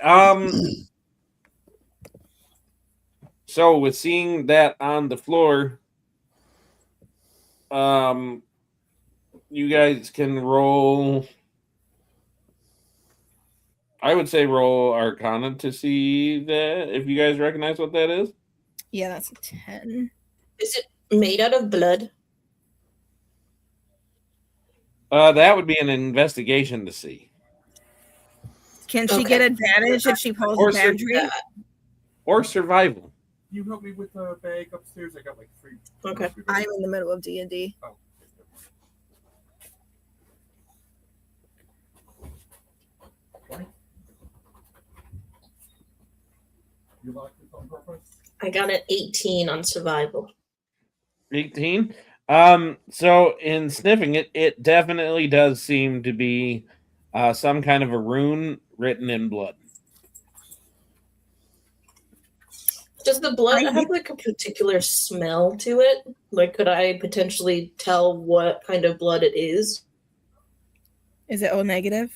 So with seeing that on the floor, you guys can roll. I would say roll Arcana to see that if you guys recognize what that is. Yeah, that's a 10. Is it made out of blood? That would be an investigation to see. Can she get advantage if she pulls a boundary? Or survival. You help me with the bag upstairs. I got like 3. Okay. I'm in the middle of D&D. Oh. You locked it on purpose? I got an 18 on survival. 18? So in sniffing it, it definitely does seem to be some kind of a rune written in blood. Does the blood I have hate- like a particular smell to it? Like, could I potentially tell what kind of blood it is? Is it O negative?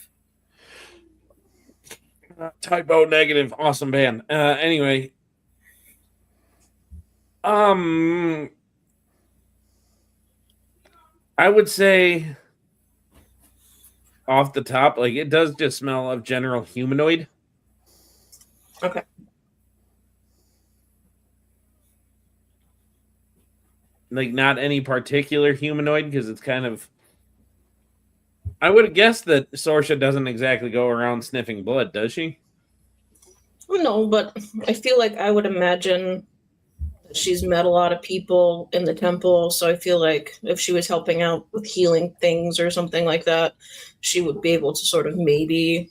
Typo negative, awesome band. Anyway, I would say off the top, like it does just smell of general humanoid. Okay. Like not any particular humanoid because it's kind of. I would have guessed that Sorsha doesn't exactly go around sniffing blood, does she? Well, no, but I feel like I would imagine that she's met a lot of people in the temple, so I feel like if she was helping out with healing things or something like that, she would be able to sort of maybe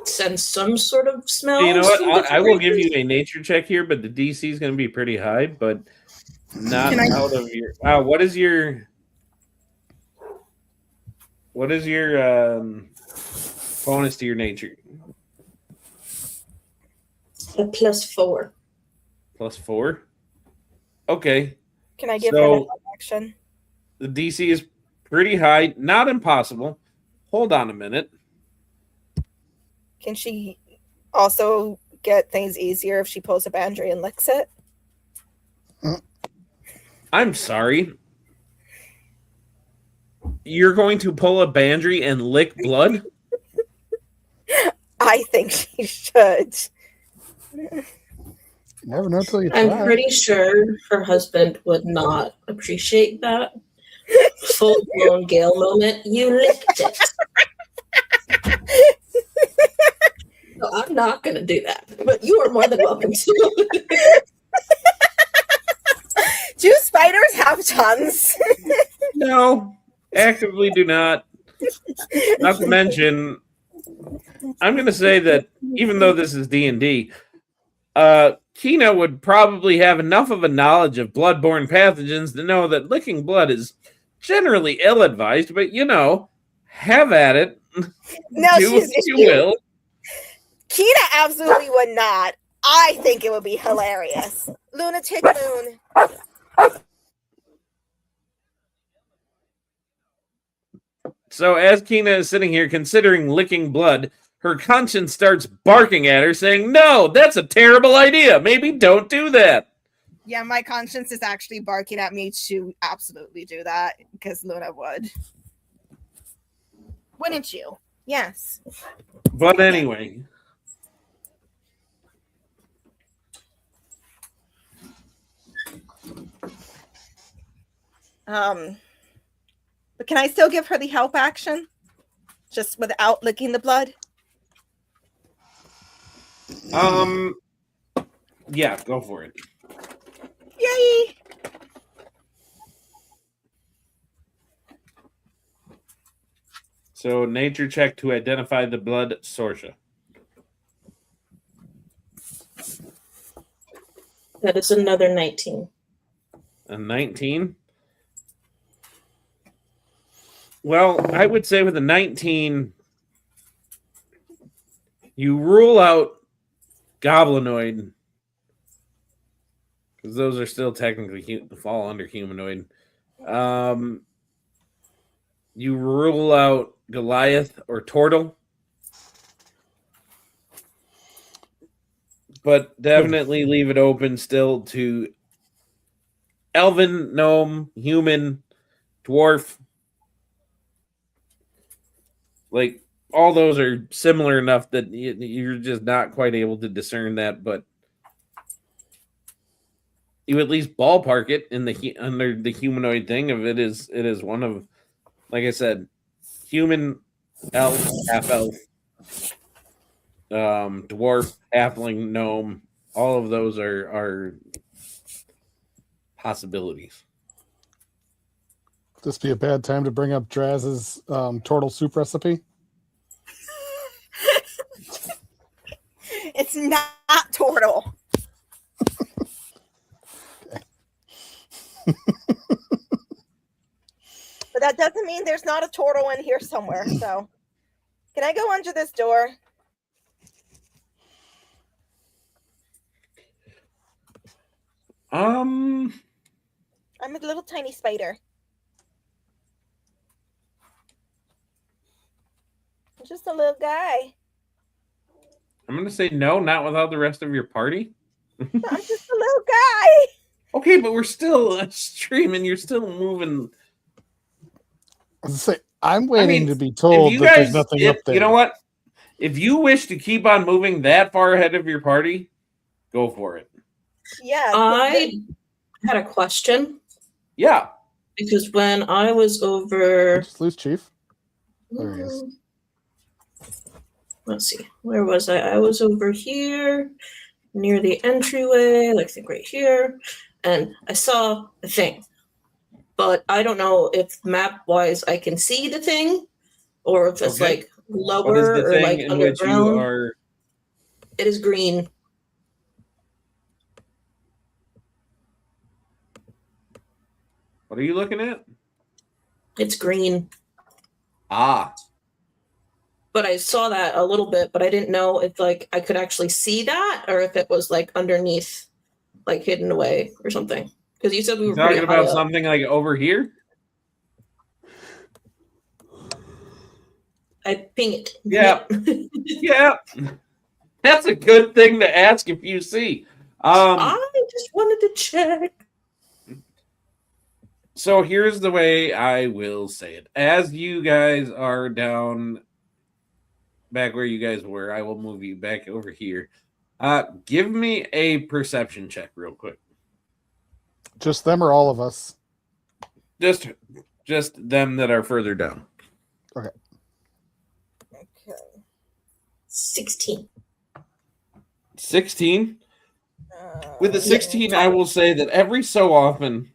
sense some sort of smells. You know what? from I will different give you races. a nature check here, but the DC is going to be pretty high, but not Can I- out of your. What is your? What is your bonus to your nature? A +4. +4. Okay, Can I give her So- the help action? the DC is pretty high, not impossible. Hold on a minute. Can she also get things easier if she pulls a boundary and licks it? I'm sorry. You're going to pull a bandry and lick blood? I think she should. You never know till you I'm try. pretty sure her husband would not appreciate that. Full blown Gale moment. You licked it. So I'm not going to do that, but you are more than welcome to. Do spiders have tongues? No, actively do not. Not to mention, I'm going to say that even though this is D&D, Kina would probably have enough of a knowledge of bloodborne pathogens to know that licking blood is generally ill-advised, but have at it. No, Do what you will. Kina absolutely would not. I think it would be hilarious. Lunatic Moon. So as Kina is sitting here considering licking blood, her conscience starts barking at her, saying, "No, that's a terrible idea. Maybe don't do that." Yeah, my conscience is actually barking at me to absolutely do that because Luna would. Wouldn't you? Yes. But anyway, But can I still give her the help action? Just without licking the blood? yeah, go for it. Yay! So nature check to identify the blood Sorsha. That is another 19. A 19. Well, I would say with a 19, you rule out goblinoid because those are still technically fall under humanoid. You rule out Goliath or Tortle, but definitely leave it open still to elven, gnome, human, dwarf. Like all those are similar enough that you're just not quite able to discern that, but you at least ballpark it in the under the humanoid thing of it is one of, like I said, human, elf, half elf, dwarf, halfling, gnome. All of those are possibilities. This be a bad time to bring up Draz's turtle soup recipe. It's not turtle. But that doesn't mean there's not a turtle in here somewhere. So, can I go under this door? I'm a little tiny spider. I'm just a little guy. I'm going to say no, not without the rest of your party. I'm just a little guy. Okay, but we're still streaming. You're still moving. I'm waiting to be told that there's nothing up there. You know what? If you wish to keep on moving that far ahead of your party, go for it. Yeah. I had a question. Yeah. Because when I was over... Just lose Chief. There he is. Let's see. Where was I? I was over here near the entryway, like I think right here. And I saw a thing. But I don't know if map-wise I can see the thing or if it's like lower or like underground. It is green. What are you looking at? It's green. Ah. But I saw that a little bit, but I didn't know if like I could actually see that or if it was like underneath, like hidden away or something. Because you said we were talking about something like over here. I ping it. Yeah. Yeah. That's a good thing to ask if you see. I just wanted to check. So here's the way I will say it. As you guys are down back where you guys were, I will move you back over here. Give me a perception check real quick. Just them or all of us? Just them that are further down. Okay. 16. 16? With the 16, I will say that every so often,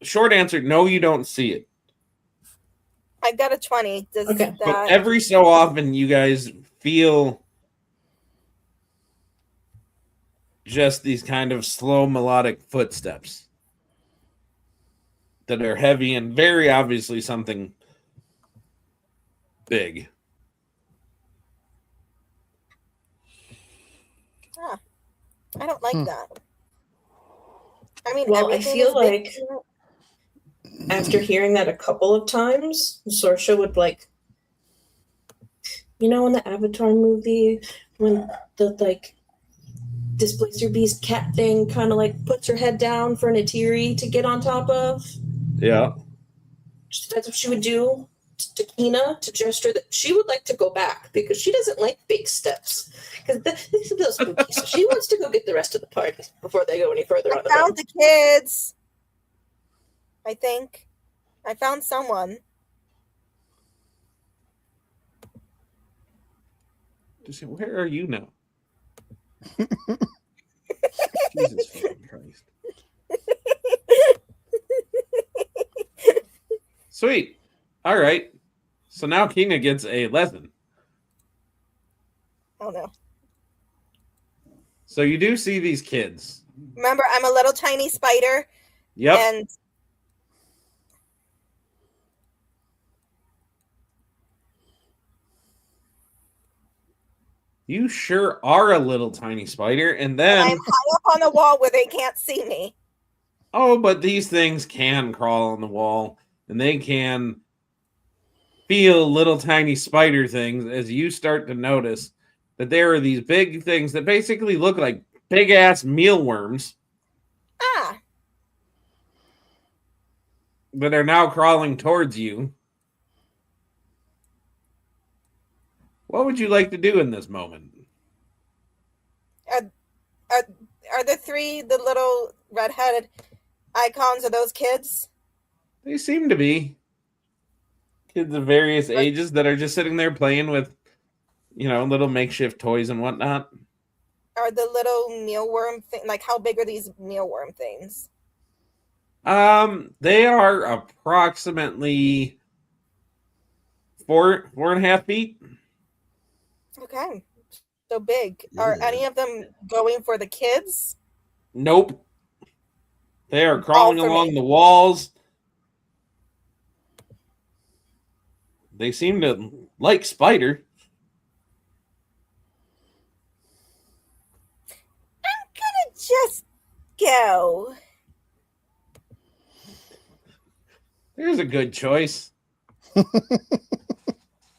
short answer, no, you don't see it. I got a 20. But every so often, you guys feel just these kind of slow melodic footsteps that are heavy and very obviously something big. I don't like that. I mean, well, I feel like after hearing that a couple of times, Sorsha would like, you know, in the Avatar movie when the like Displacer Beast cat thing kind of like puts her head down for an Atiri to get on top of. Yeah. That's what she would do to Kina to gesture that she would like to go back because she doesn't like big steps. Because this is spooky. So she wants to go get the rest of the party before they go any further. I found the kids. I think I found someone. Where are you now? Jesus fucking Christ. Sweet. All right. So now Kina gets a lesson. Oh no. So you do see these kids. Remember, I'm a little tiny spider. Yep. And you sure are a little tiny spider. And then I'm high up on the wall where they can't see me. Oh, but these things can crawl on the wall and they can feel little tiny spider things as you start to notice that there are these big things that basically look like big ass mealworms. That are now crawling towards you. What would you like to do in this moment? Are the little red-headed icons of those kids? They seem to be kids of various ages that are just sitting there playing with, little makeshift toys and whatnot. Are the little mealworm thing like how big are these mealworm things? They are approximately 4.5 feet. Okay. So big. Are any of them going for the kids? Nope. They are crawling All for along me. the walls. They seem to like Spider. Just go. There's a good choice.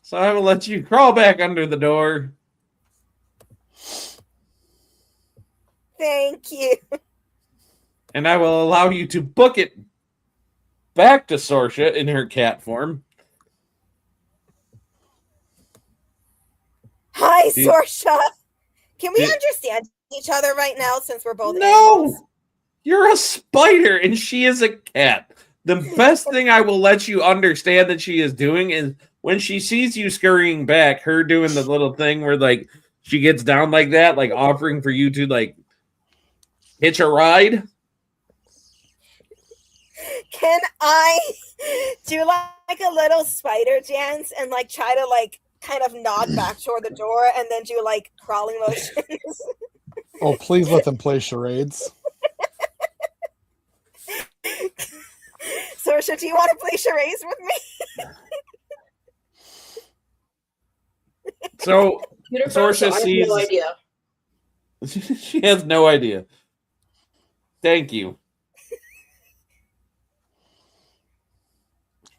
So I will let you crawl back under the door. Thank you. And I will allow you to book it back to Sorsha in her cat form. Hi, Did- Sorsha. Can we did- understand each other right now since we're both No! animals? You're a spider and she is a cat. The best thing I will let you understand that she is doing is when she sees you scurrying back, her doing the little thing where like she gets down like that, like offering for you to like hitch a ride. Can I do like a little spider dance and like try to like kind of nod back toward the door and then do like crawling motions? Oh, please let them play charades. Sorsha, do you want to play charades with me? So Computer Sorsha I have no sees- idea. she has no idea. Thank you.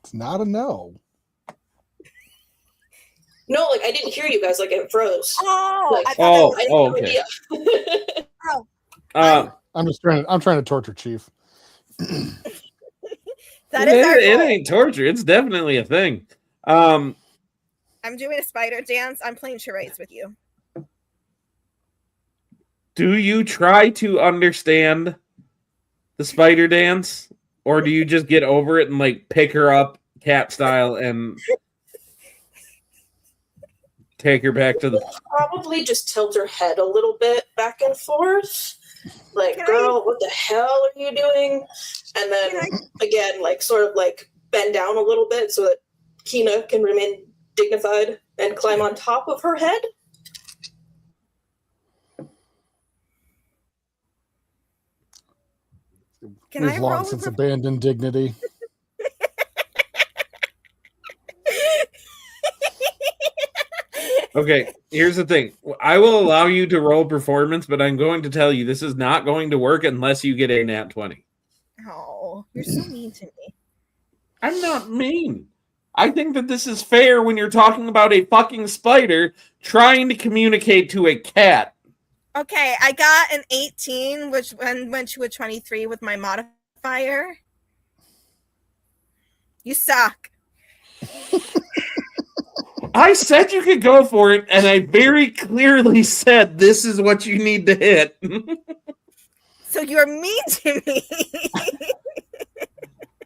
It's not a no. No, like I didn't hear you guys. Like it froze. Oh, Like, I thought I had Oh, no okay. idea. I'm trying to torture Chief. that is our it goal. ain't torture. It's definitely a thing. I'm doing a spider dance. I'm playing charades with you. Do you try to understand the spider dance, or do you just get over it and like pick her up cat style and take her back to the? Probably just tilt her head a little bit back and forth. Like, Can girl, what the hell are you doing? And then again, like sort of like bend down a little bit so that Kina can remain dignified and climb on top of her head. Can We've I long roll since with abandoned dignity. Okay, here's the thing. I will allow you to roll performance, but I'm going to tell you this is not going to work unless you get a nat 20. Oh, you're so mean to me. I'm not mean. I think that this is fair when you're talking about a fucking spider trying to communicate to a cat. Okay, I got an 18, which went to a 23 with my modifier. You suck. I said you could go for it, and I very clearly said this is what you need to hit. So you're mean to me.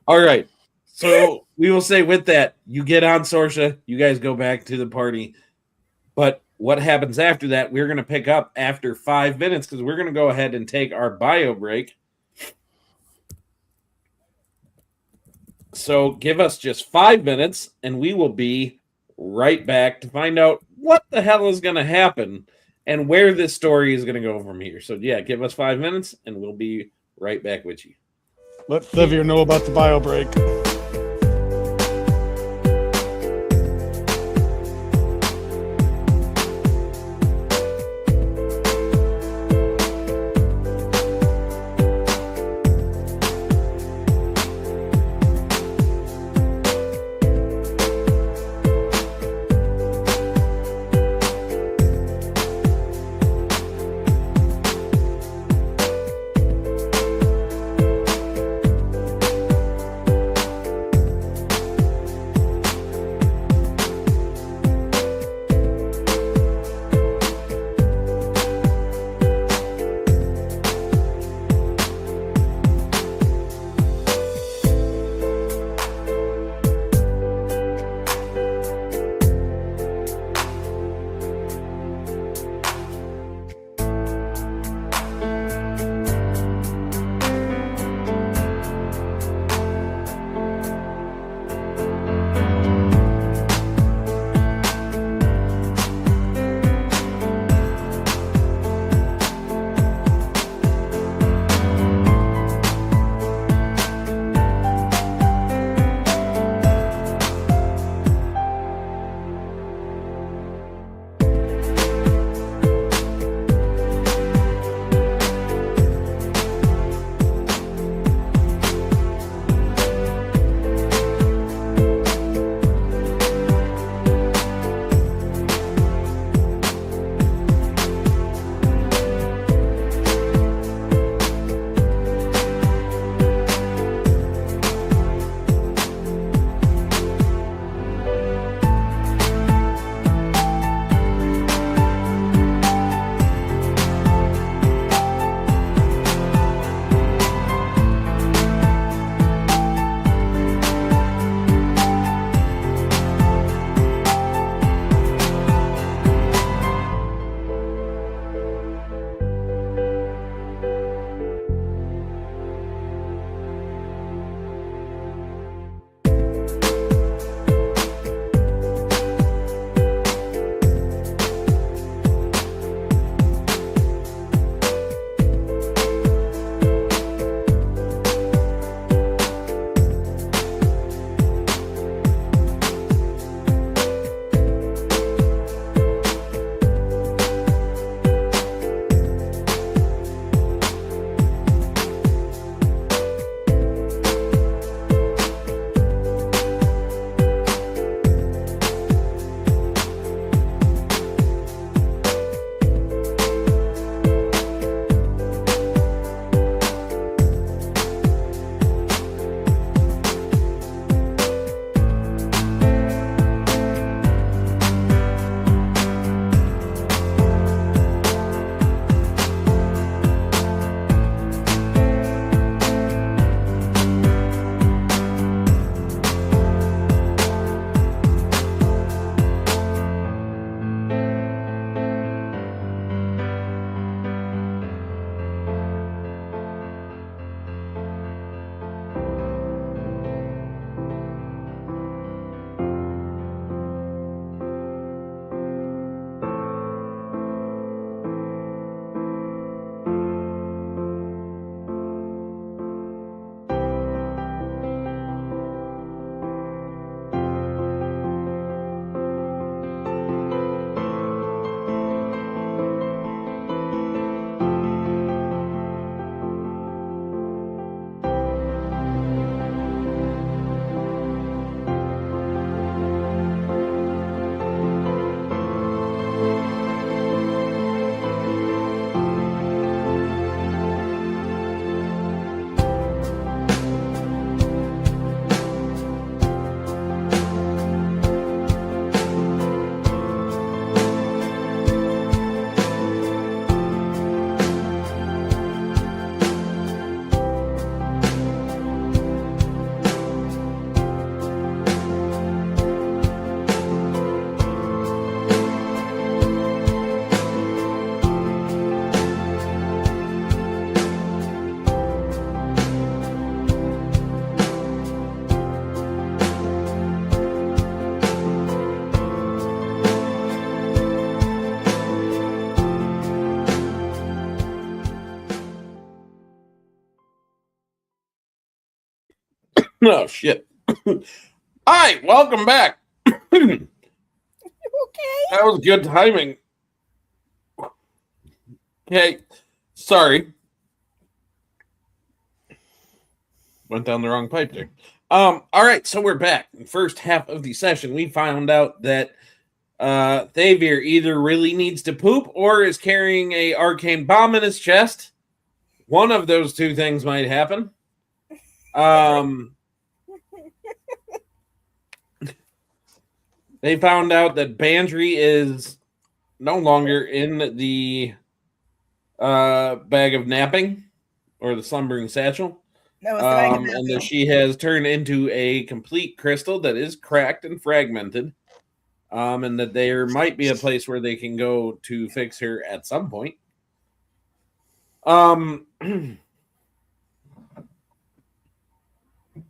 All right. So we will say with that, you get on Sorsha, you guys go back to the party. But what happens after that, we're going to pick up after 5 minutes because we're going to go ahead and take our bio break. So give us just 5 minutes, and we will be right back to find out what the hell is going to happen and where this story is going to go from here. So yeah, give us 5 minutes, and we'll be right back with you. Let Thevir know about the bio break. Oh shit! Hi, welcome back. Okay. That was good timing. Okay, sorry. Went down the wrong pipe there. All right, so we're back. In the first half of the session, we found out that Thavier either really needs to poop or is carrying a arcane bomb in his chest. One of those two things might happen. They found out that Bandry is no longer in the bag of napping or the slumbering satchel. No, it's the bag of And that napping. she has turned into a complete crystal that is cracked and fragmented. And that there might be a place where they can go to fix her at some point. And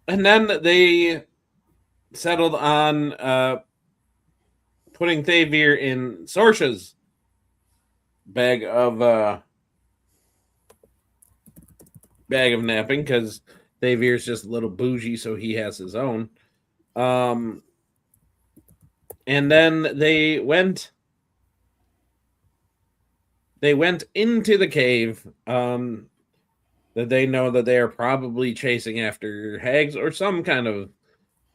then they settled on putting Thavier in Sorsha's bag of napping because Thavier's just a little bougie, so he has his own. And then they went into the cave that they know that they are probably chasing after hags or some kind of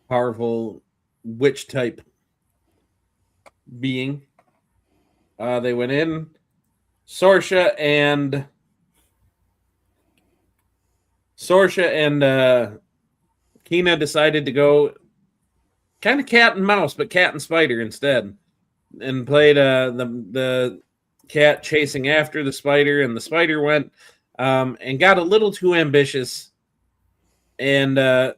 powerful witch type being. They went in. Sorsha and Kina decided to go kind of cat and mouse, but cat and spider instead, and played the cat chasing after the spider, and the spider went and got a little too ambitious and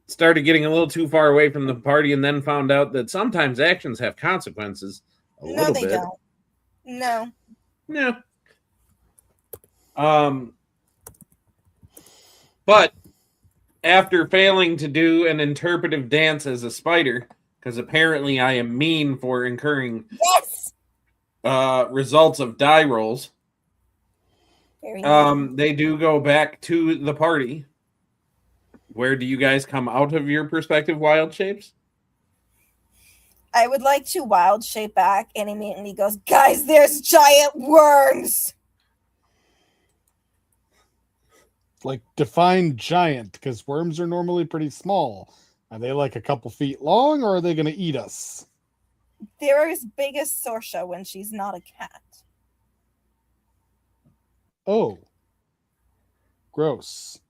started getting a little too far away from the party, and then found out that sometimes actions have consequences. No, they don't. No. Yeah. But after failing to do an interpretive dance as a spider, because apparently I am mean for incurring Yes. results of die rolls, Very nice. they do go back to the party. Where do you guys come out of your perspective wild shapes? I would like to wild shape back, and immediately goes, guys, there's giant worms. Like, define giant, because worms are normally pretty small. Are they like a couple feet long, or are they going to eat us? They're as big as Sorsha when she's not a cat. Oh. Gross.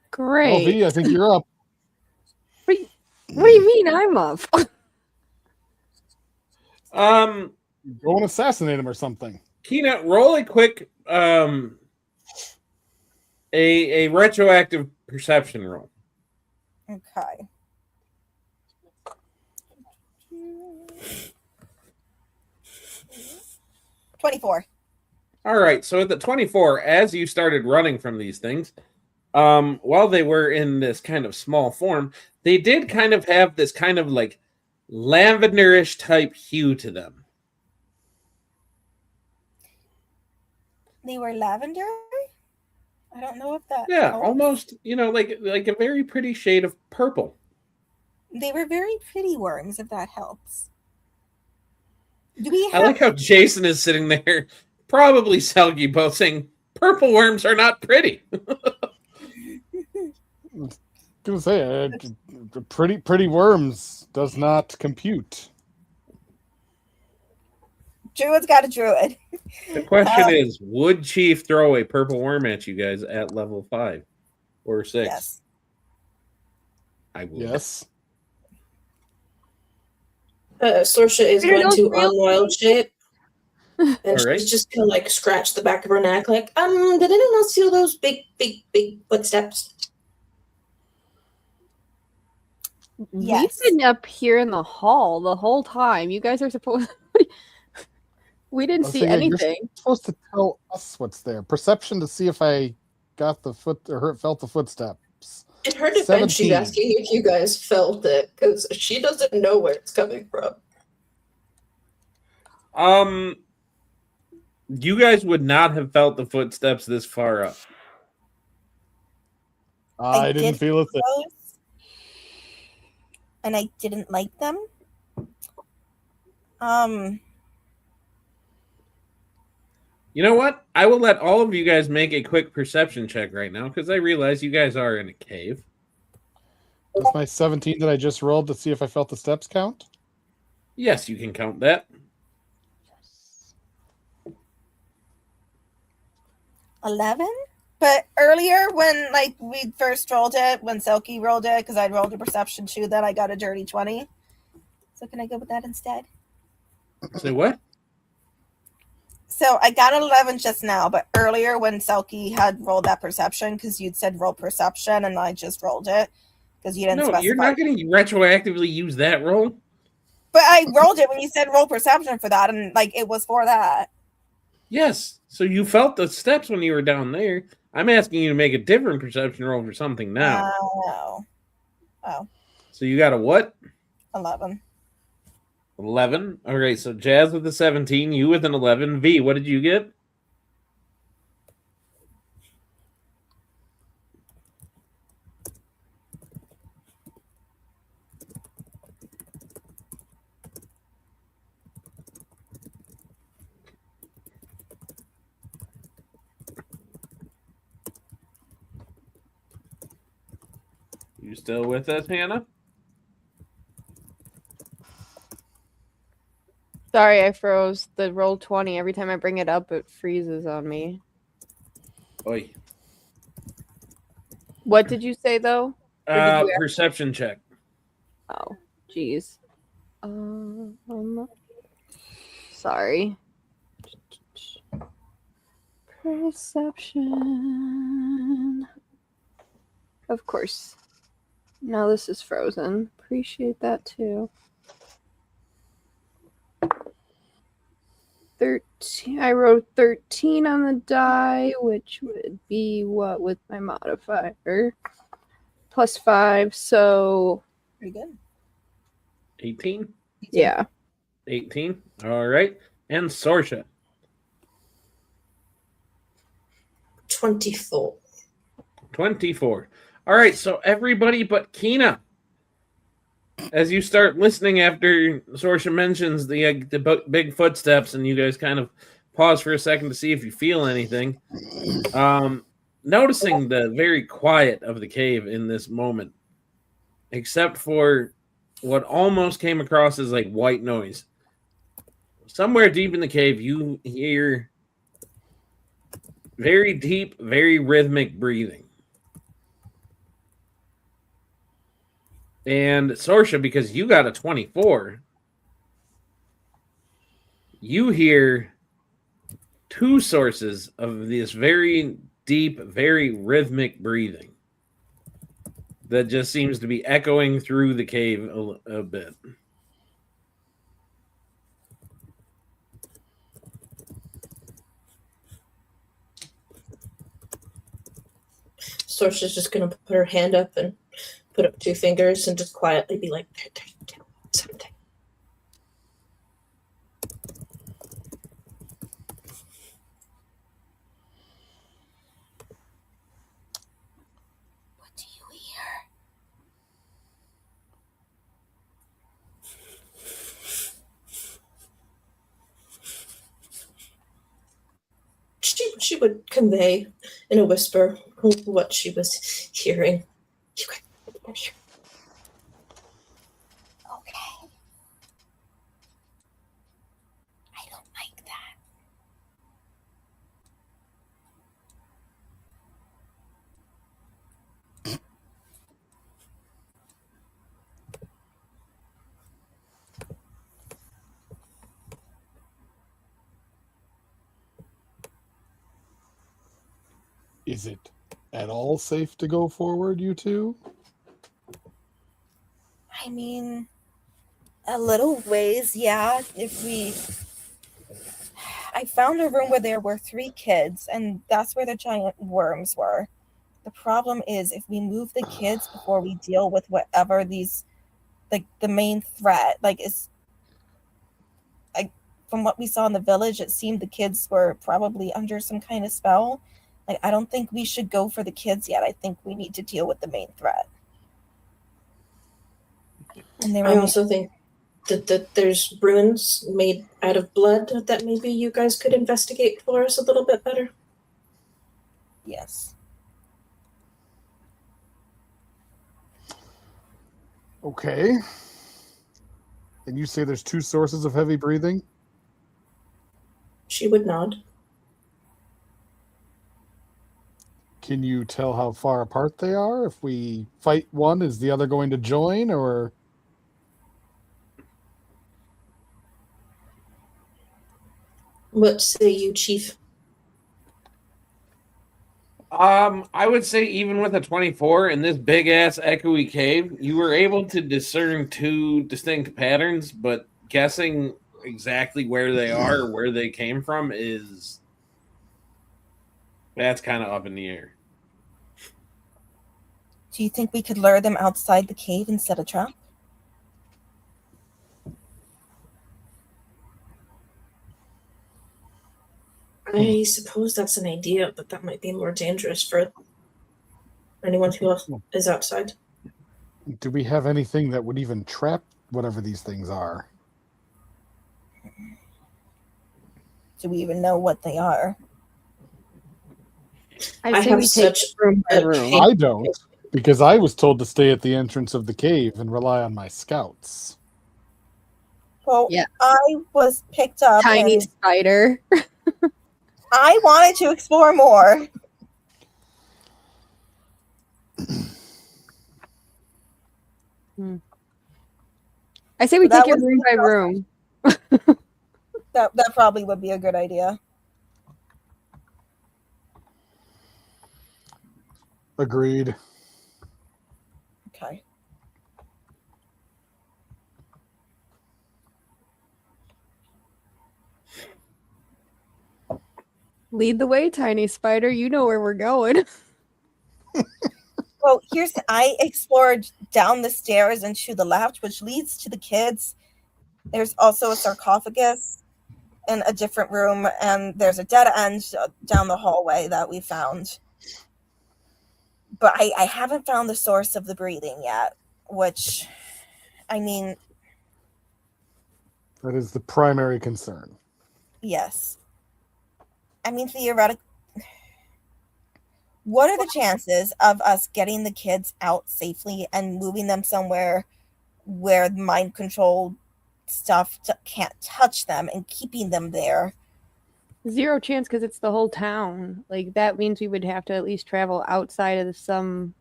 Great. LV, I think you're up. What do you mean I'm up? Go and assassinate him or something. Kina, roll a quick a retroactive perception roll. Okay. $24. All right, so at the 24, as you started running from these things, while they were in this kind of small form, they did kind of have this kind of like lavenderish type hue to them. They were lavender? I don't know if that Yeah, helps. almost, like a very pretty shade of purple. They were very pretty worms, if that helps. Do we I have like how Jason is sitting there, probably Selgie, both saying, purple worms are not pretty. Gonna say, pretty worms does not compute. Druid's got a druid? The question is, would Chief throw a purple worm at you guys at level 5 or 6? Yes. I would. Yes. Sorsha is going to unwild shape. And right. she's just gonna like scratch the back of her neck, like, did anyone else feel those big footsteps? Yes. We've been up here in the hall the whole time. You guys are supposed. We didn't see anything. You're supposed to tell us what's there. Perception to see if I got the foot or felt the footsteps. In her defense, she's asking if you guys felt it because she doesn't know where it's coming from. You guys would not have felt the footsteps this far up. I didn't did feel a thing. those, and I didn't like them. You know what? I will let all of you guys make a quick perception check right now because I realize you guys are in a cave. That's my 17 that I just rolled to see if I felt the steps count. Yes, you can count that. 11. But earlier, when like we first rolled it, when Selkie rolled it, because I rolled a perception too, that I got a dirty 20. So can I go with that instead? Say what? So I got an 11 just now, but earlier when Selkie had rolled that perception, because you'd said roll perception, and I just rolled it because you didn't No, specify. you're not going to retroactively use that roll. But I rolled it when you said roll perception for that, and like it was for that. Yes, so you felt the steps when you were down there. I'm asking you to make a different perception roll for something now. Oh. So you got a what? 11. 11. All right, so Jazz with a 17, you with an 11. V, what did you get? You still with us, Hannah? Sorry, I froze. The roll 20. Every time I bring it up, it freezes on me. Oi. What did you say, though? Or did you Perception check. Oh, jeez. Sorry. Perception. Of course. Now this is frozen. Appreciate that too. 13. I wrote 13 on the die, which would be what with my modifier? Plus 5, so Pretty good. 18? Yeah. 18. All right. And Sorsha. 24. 24. All right, so everybody but Kina. As you start listening after Sorsha mentions the big footsteps, and you guys kind of pause for a second to see if you feel anything, noticing the very quiet of the cave in this moment, except for what almost came across as like white noise. Somewhere deep in the cave, you hear very deep, very rhythmic breathing. And Sorsha, because you got a 24, you hear two sources of this very deep, very rhythmic breathing that just seems to be echoing through the cave a bit. Sorsha's just gonna put her hand up and put up 2 fingers and just quietly be like, "Tell something." What do you hear? She would convey in a whisper what she was hearing. You guys come here. Okay. I don't like that. Is it at all safe to go forward, you two? I mean, a little ways, yeah. I found a room where there were 3 kids, and that's where the giant worms were. The problem is if we move the kids before we deal with whatever these, like the main threat, from what we saw in the village, it seemed the kids were probably under some kind of spell. I don't think we should go for the kids yet. I think we need to deal with the main threat. And they I were also think that there's runes made out of blood that maybe you guys could investigate for us a little bit better. yes. Okay. And you say there's 2 sources of heavy breathing? She would nod. Can you tell how far apart they are? If we fight one, is the other going to join, or? What say you, Chief? I would say even with a 24 in this big ass echoey cave, you were able to discern 2 distinct patterns, but guessing exactly where they are or where they came from that's kind of up in the air. Do you think we could lure them outside the cave and set a trap? I suppose that's an idea, but that might be more dangerous for anyone who is outside. Do we have anything that would even trap whatever these things are? Do we even know what they are? I say have we take such room by a room. I don't, because I was told to stay at the entrance of the cave and rely on my scouts. Well, Yeah. I was picked up Tiny and spider. I wanted to explore more. I say we That take it was- room by room. That probably would be a good idea. Agreed. Okay. Lead the way, tiny spider. You know where we're going. Well, I explored down the stairs and to the left, which leads to the kids. There's also a sarcophagus in a different room, and there's a dead end down the hallway that we found. But I haven't found the source of the breathing yet, which, I mean, That is the primary concern. yes. I mean, theoretically, what are the chances of us getting the kids out safely and moving them somewhere where mind control stuff can't touch them and keeping them there? 0 chance because it's the whole town. Like that means we would have to at least travel outside of some.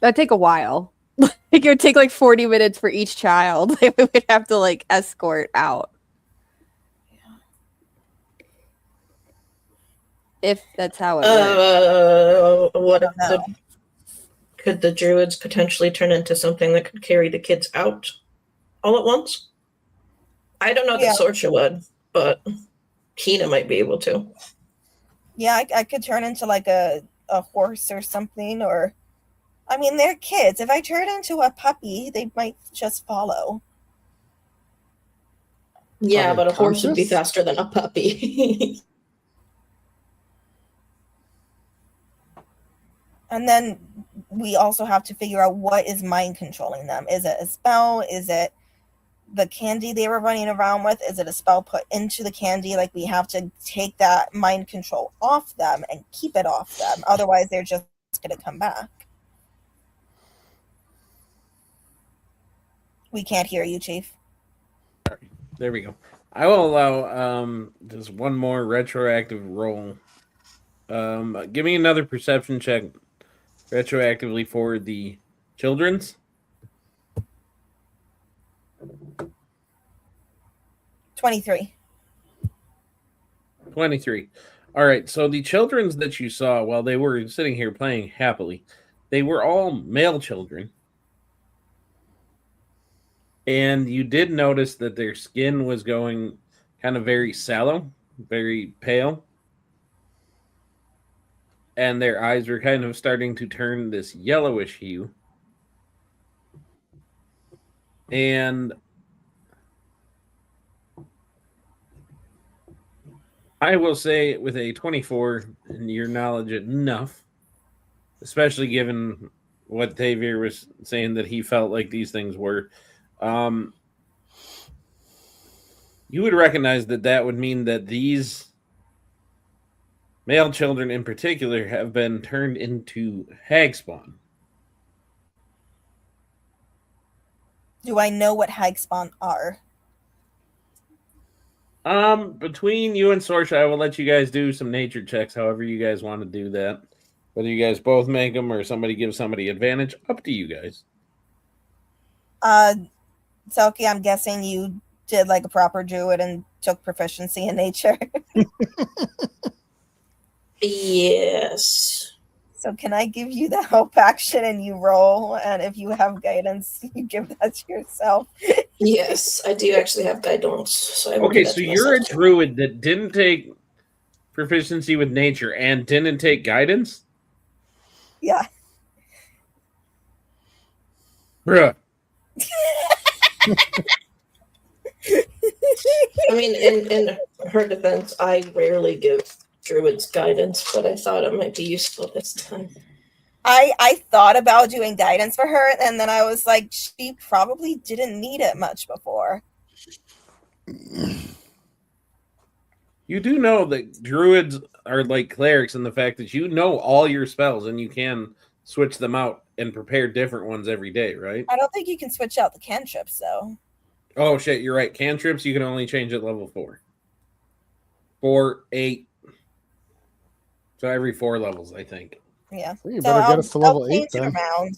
That'd take a while. Like it would take like 40 minutes for each child. We would have to like escort out. If that's how it works. Could the druids potentially turn into something that could carry the kids out all at once? I don't know that Sorcha would, but Kina might be able to. Yeah, I could turn into like a horse or something, or I mean, they're kids. If I turn into a puppy, they might just follow. Yeah, but a horse would be conscious? faster than a puppy. And then we also have to figure out what is mind controlling them. Is it a spell? Is it the candy they were running around with? Is it a spell put into the candy? Like, we have to take that mind control off them and keep it off them. Otherwise, they're just going to come back. We can't hear you, Chief. There we go. I will allow just one more retroactive roll. Give me another perception check retroactively for the children's. 23. 23. All right, so the children's that you saw while they were sitting here playing happily, they were all male children. And you did notice that their skin was going kind of very sallow, very pale. And their eyes were kind of starting to turn this yellowish hue. And I will say with a 24 and your knowledge enough, especially given what Xavier was saying that he felt like these things were, um, you would recognize that that would mean that these male children in particular have been turned into hag spawn. Do I know what hag spawn are? Between you and Sorsha, I will let you guys do some nature checks, however you guys want to do that. Whether you guys both make them or somebody gives somebody advantage, up to you guys. Selkie, I'm guessing you did like a proper druid and took proficiency in nature. Yes. So can I give you the help action and you roll? And if you have guidance, you give that to yourself. Yes, I do actually have guidance. So I will Okay, do that so to you're a myself. druid that didn't take proficiency with nature and didn't take guidance? Yeah. Bruh. I mean, in her defense, I rarely give druids guidance, but I thought it might be useful this time. I thought about doing guidance for her, and then I was like, she probably didn't need it much before. You do know that druids are like clerics in the fact that you know all your spells and you can switch them out and prepare different ones every day, right? I don't think you can switch out the cantrips, though. Oh shit, you're right. Cantrips you can only change at level 4. 4, 8. So every 4 levels, I think. Yeah. You So better get us to level I'll 8 change it then. around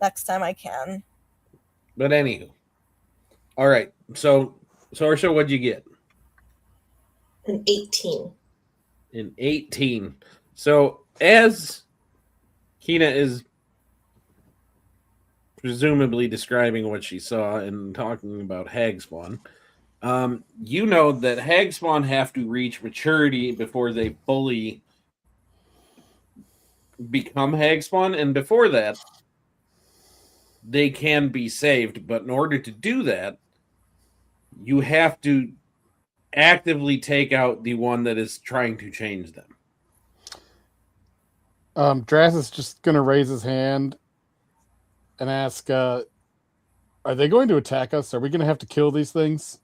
next time I can. But anywho. Alright. So Sorsha, what'd you get? An 18. An 18. So as Kina is presumably describing what she saw and talking about hag spawn, you know that hag spawn have to reach maturity before they fully become hag spawn, and before that, they can be saved. But in order to do that, you have to actively take out the one that is trying to change them. Draz is just going to raise his hand and ask, are they going to attack us? Are we going to have to kill these things?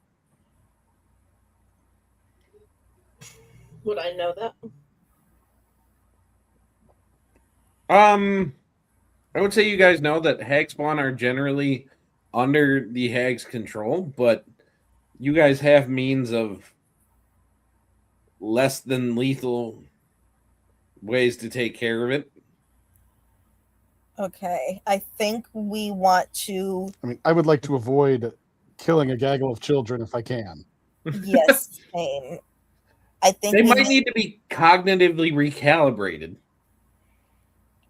Would I know that? I would say you guys know that hag spawn are generally under the hag's control, but you guys have means of less than lethal ways to take care of it. Okay. I think we want to. I mean, I would like to avoid killing a gaggle of children if I can. Yes, same. I think They we might need to be cognitively recalibrated.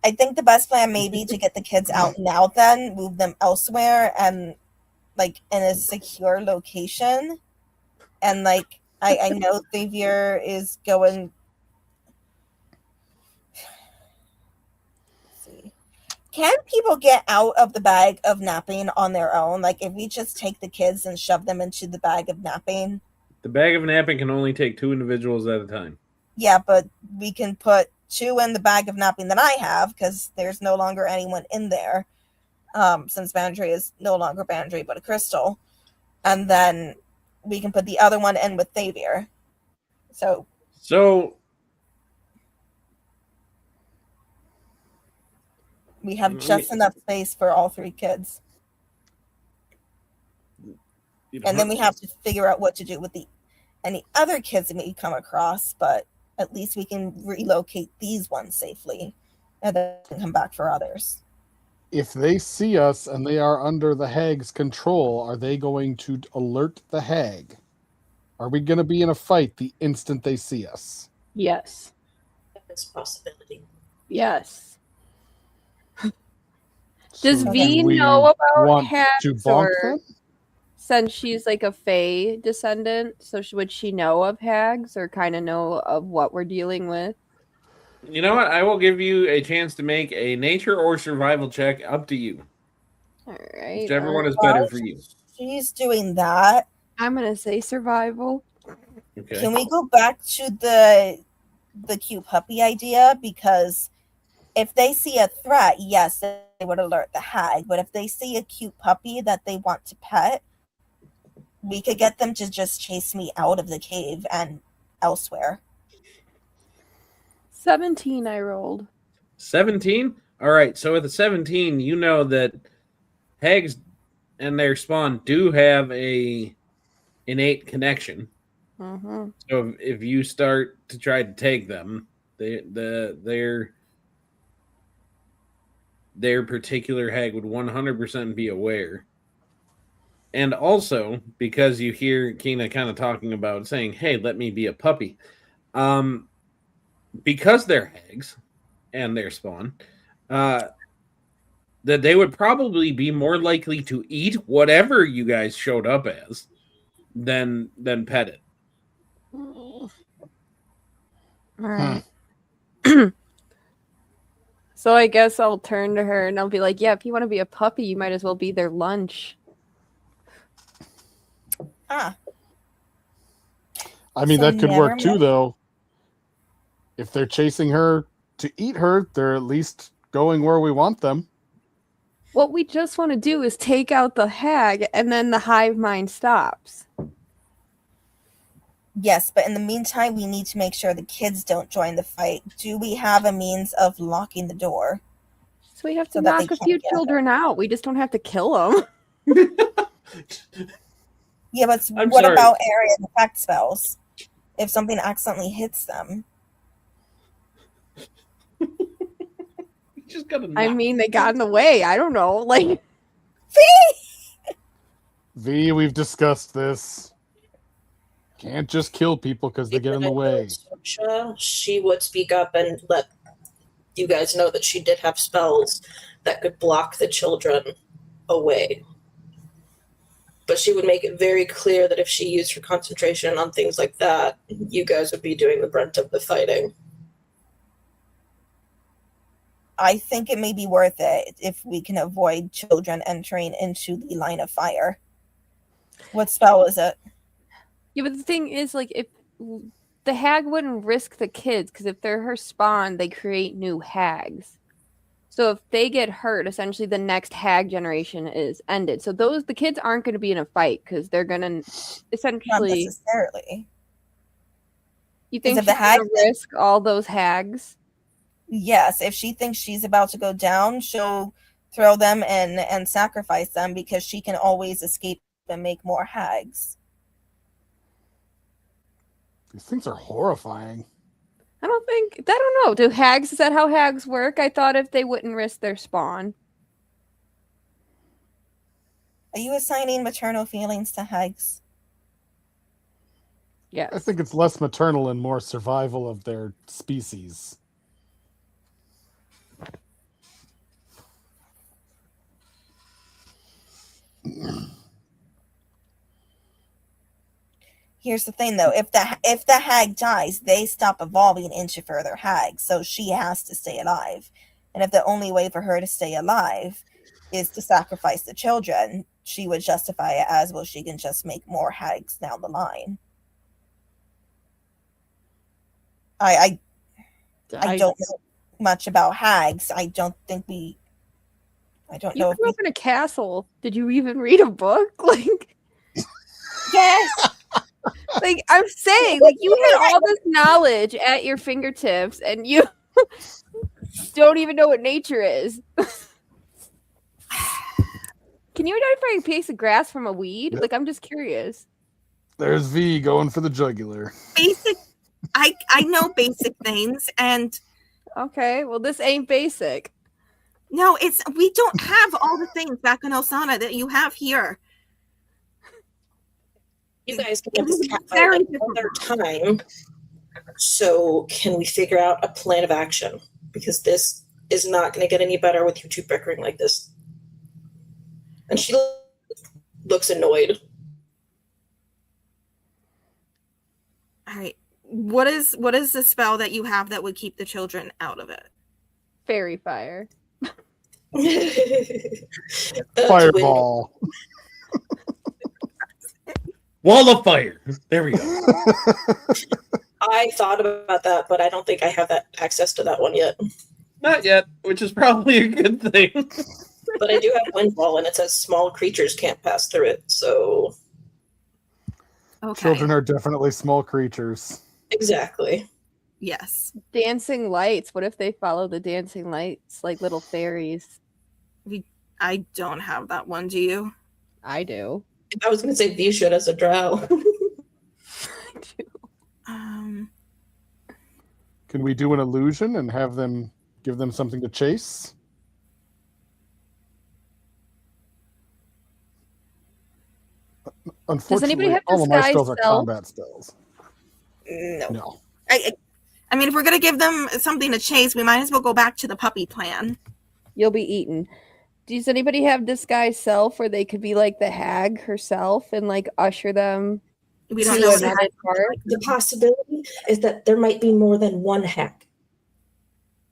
I think the best plan may be to get the kids out now, then move them elsewhere and like in a secure location. And like I know Xavier is going. Let's see. Can people get out of the bag of napping on their own? Like if we just take the kids and shove them into the bag of napping? The bag of napping can only take 2 individuals at a time. Yeah, but we can put 2 in the bag of napping that I have because there's no longer anyone in there. Since Bandry is no longer Bandry but a crystal. And then we can put the other one in with Xavier. So we have just enough space for all 3 kids. And then we have to figure out what to do with any other kids that we come across, but at least we can relocate these ones safely and then come back for others. If they see us and they are under the hag's control, are they going to alert the hag? Are we going to be in a fight the instant they see us? Yes. That's a possibility. Yes. Does So V do we know about want hags to bonk or them? since she's like a Fae descendant, so would she know of hags or kind of know of what we're dealing with? You know what? I will give you a chance to make a nature or survival check. Up to you. All right. Whichever one is better for you. She's doing that. I'm gonna say survival. Okay. Can we go back to the cute puppy idea? Because if they see a threat, yes, they would alert the hag. But if they see a cute puppy that they want to pet, we could get them to just chase me out of the cave and elsewhere. 17 I rolled. 17? All right. So with a 17, you know that hags and their spawn do have a innate connection. Mm-hmm. So if you start to try to take them, their particular hag would 100% be aware. And also, because you hear Kina kind of talking about saying, "Hey, let me be a puppy," um, because they're hags and their spawn, uh, that they would probably be more likely to eat whatever you guys showed up as than pet it. All right. So I guess I'll turn to her and I'll be like, yeah, if you want to be a puppy, you might as well be their lunch. Ah. I mean, So that could never work too, mind. though. If they're chasing her to eat her, they're at least going where we want them. What we just want to do is take out the hag and then the hive mind stops. Yes, but in the meantime, we need to make sure the kids don't join the fight. Do we have a means of locking the door? So we have to So that they knock a can't few get children out. We just don't have to kill them. Yeah, but I'm what sorry. about area effect spells? If something accidentally hits them. Just gotta I knock. mean, they got in the way. I don't know. Like, V, we've discussed this. Can't just kill people because they get in the way. She would speak up and let you guys know that she did have spells that could block the children away. But she would make it very clear that if she used her concentration on things like that, you guys would be doing the brunt of the fighting. I think it may be worth it if we can avoid children entering into the line of fire. What spell is it? yeah, but the thing is, like, if the hag wouldn't risk the kids, because if they're her spawn, they create new hags. So if they get hurt, essentially the next hag generation is ended. So the kids aren't going to be in a fight because they're going to Not essentially. necessarily. You think if she's the hag going to risk all those hags? Yes, if she thinks she's about to go down, she'll throw them in and sacrifice them because she can always escape and make more hags. These things are horrifying. I don't know. Is that how hags work? I thought if they wouldn't risk their spawn. Are you assigning maternal feelings to hags? Yes. I think it's less maternal and more survival of their species. Here's the thing, though: if the hag dies, they stop evolving into further hags, so she has to stay alive. And if the only way for her to stay alive is to sacrifice the children, she would justify it as, well, she can just make more hags down the line. I don't know much about hags. I don't know You if grew up in a castle. Did you even read a book? Like, yes. like I'm saying, like you had all this knowledge at your fingertips, and you don't even know what nature is. Can you identify a piece of grass from a weed? Yep. Like, I'm just curious. There's V going for the jugular. Basic. I know basic things, and Okay, well, this ain't basic. no, we don't have all the things back in Osana that you have here. You guys can have this cat fight another time. So can we figure out a plan of action? Because this is not going to get any better with you two bickering like this. And she looks annoyed. All right. What is the spell that you have that would keep the children out of it? Fairy fire. Fireball. Wall of fire. There we go. I thought about that, but I don't think I have that access to that one yet. Not yet, which is probably a good thing. But I do have wind wall, and it says small creatures can't pass through it. So Okay. Children are definitely small creatures. exactly. Yes. Dancing lights. What if they follow the dancing lights like little fairies? I don't have that one. Do you? I do. I was going to say V should as a drow. I do. Can we do an illusion and have them give them something to chase? Unfortunately, have all of my disguise spells are self? combat spells. No. No. I mean, if we're gonna give them something to chase, we might as well go back to the puppy plan. You'll be eaten. Does anybody have disguise self where they could be like the hag herself and like usher them? We don't to know. another part? The possibility is that there might be more than one hag.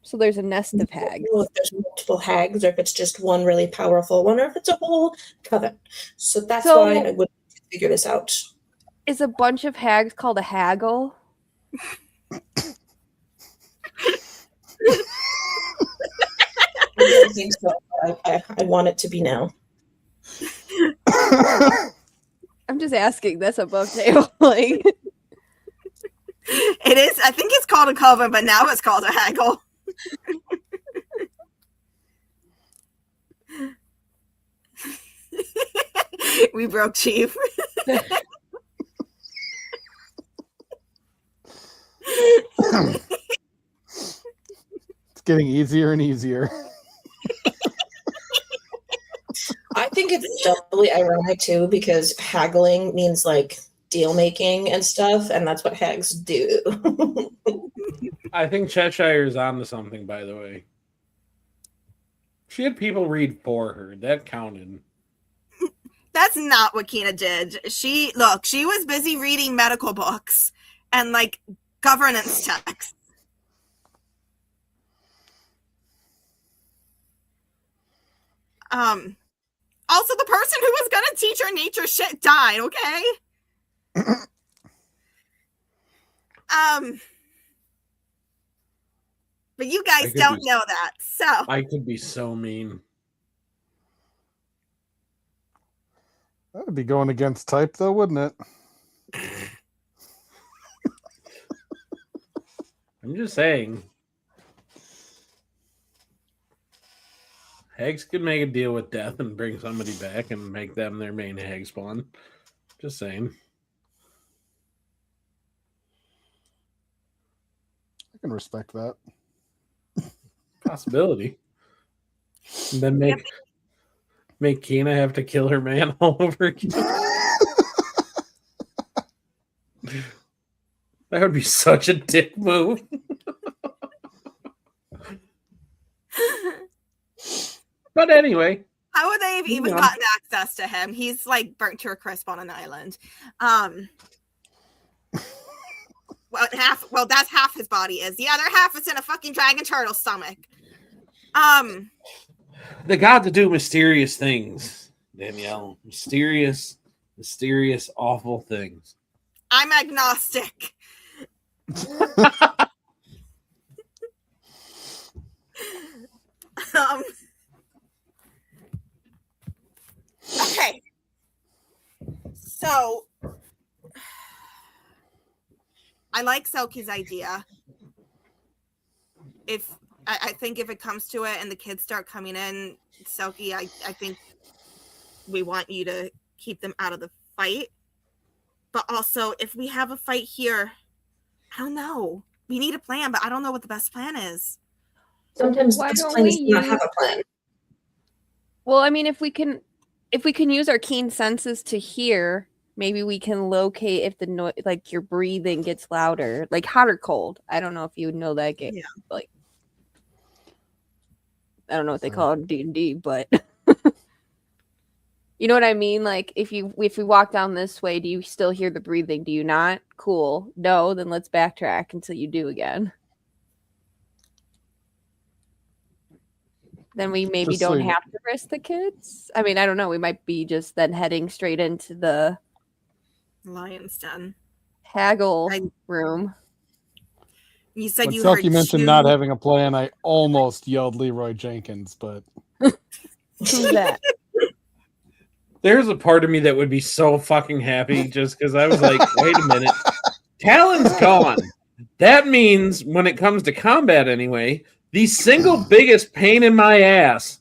So there's a nest of I hags. don't know if there's multiple hags, or if it's just one really powerful one, or if it's a whole coven. So that's So- why I would figure this out. Is a bunch of hags called a haggle? I don't think so. I want it to be now. I'm just asking. That's above table. Like, It is. I think it's called a coven, but now it's called a haggle. We broke Chief. It's getting easier and easier. I think it's doubly ironic too, because haggling means like deal making and stuff, and that's what hags do. I think Cheshire's onto something, by the way. She had people read for her. That counted. That's not what Kina did. She was busy reading medical books and like governance texts. Also, the person who was gonna teach her nature shit died. Okay. But you guys don't know that, so I could be so mean. That would be going against type, though, wouldn't it? I'm just saying. Hags could make a deal with death and bring somebody back and make them their main hag spawn. Just saying. I can respect that. Possibility. And then make Kina have to kill her man all over again. That would be such a dick move. But anyway. how would they have even gotten access to him? He's like burnt to a crisp on an island. Well, that's half his body is. The other half is in a fucking dragon turtle stomach. They got to do mysterious things, Danielle. Mysterious, awful things. I'm agnostic. Okay. So I like Selkie's idea. I think if it comes to it and the kids start coming in, Selkie, I think we want you to keep them out of the fight. But also, if we have a fight here, I don't know. We need a plan, but I don't know what the best plan is. Sometimes Why this don't plan we does not have use- a plan. well, I mean, if we can use our keen senses to hear, maybe we can locate if the like your breathing gets louder, like hot or cold. I don't know if you know that game. Yeah. Like, I don't know what they call it D&D, but you know what I mean? Like if we walk down this way, do you still hear the breathing? Do you not? Cool. No, then let's backtrack until you do again. Then we maybe Just don't so you- have to risk the kids. I mean, I don't know. We might be just then heading straight into the Lion's Den. Haggle I- room. You said When you heard Selkie mentioned not two- having a plan, I almost yelled Leroy Jenkins, but Who's that? There's a part of me that would be so fucking happy just because I was like, wait a minute. Talon's gone. That means when it comes to combat anyway, the single biggest pain in my ass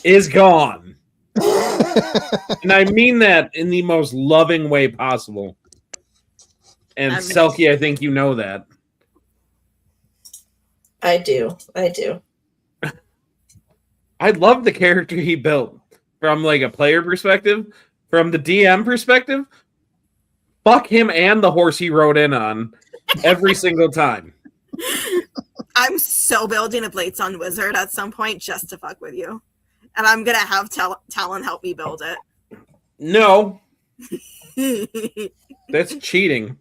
is gone. And I mean that in the most loving way possible. And Selkie, I think you know that. I do. I love the character he built from like a player perspective, from the DM perspective. Fuck him and the horse he rode in on every single time. I'm so building a Blades on Wizard at some point just to fuck with you. And I'm going to have Talon help me build No, it. that's cheating.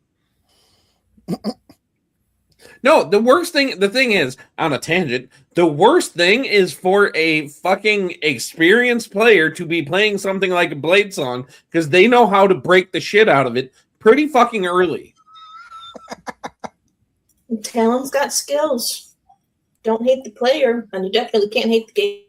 No, the thing is, on a tangent, the worst thing is for a fucking experienced player to be playing something like a Blade Song because they know how to break the shit out of it pretty fucking early. Talon's got skills. Don't hate the player, and you definitely can't hate the game.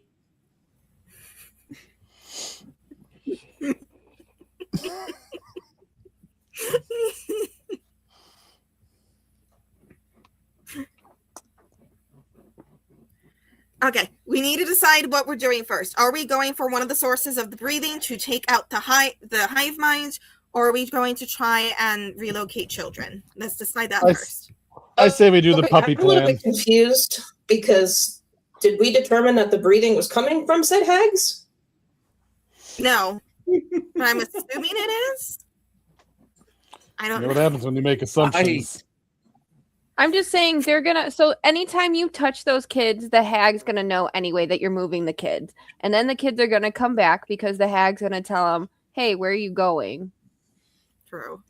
Okay, we need to decide what we're doing first. Are we going for one of the sources of the breathing to take out the hive mind, or are we going to try and relocate children? Let's decide that first. I say we do the puppy I'm a little plan. bit confused because did we determine that the breathing was coming from said hags? No, but I'm assuming it is. I don't You know what happens when you make assumptions. I'm just saying they're gonna. So anytime you touch those kids, the hag's gonna know anyway that you're moving the kids, and then the kids are gonna come back because the hag's gonna tell them, "Hey, where are you going?" True.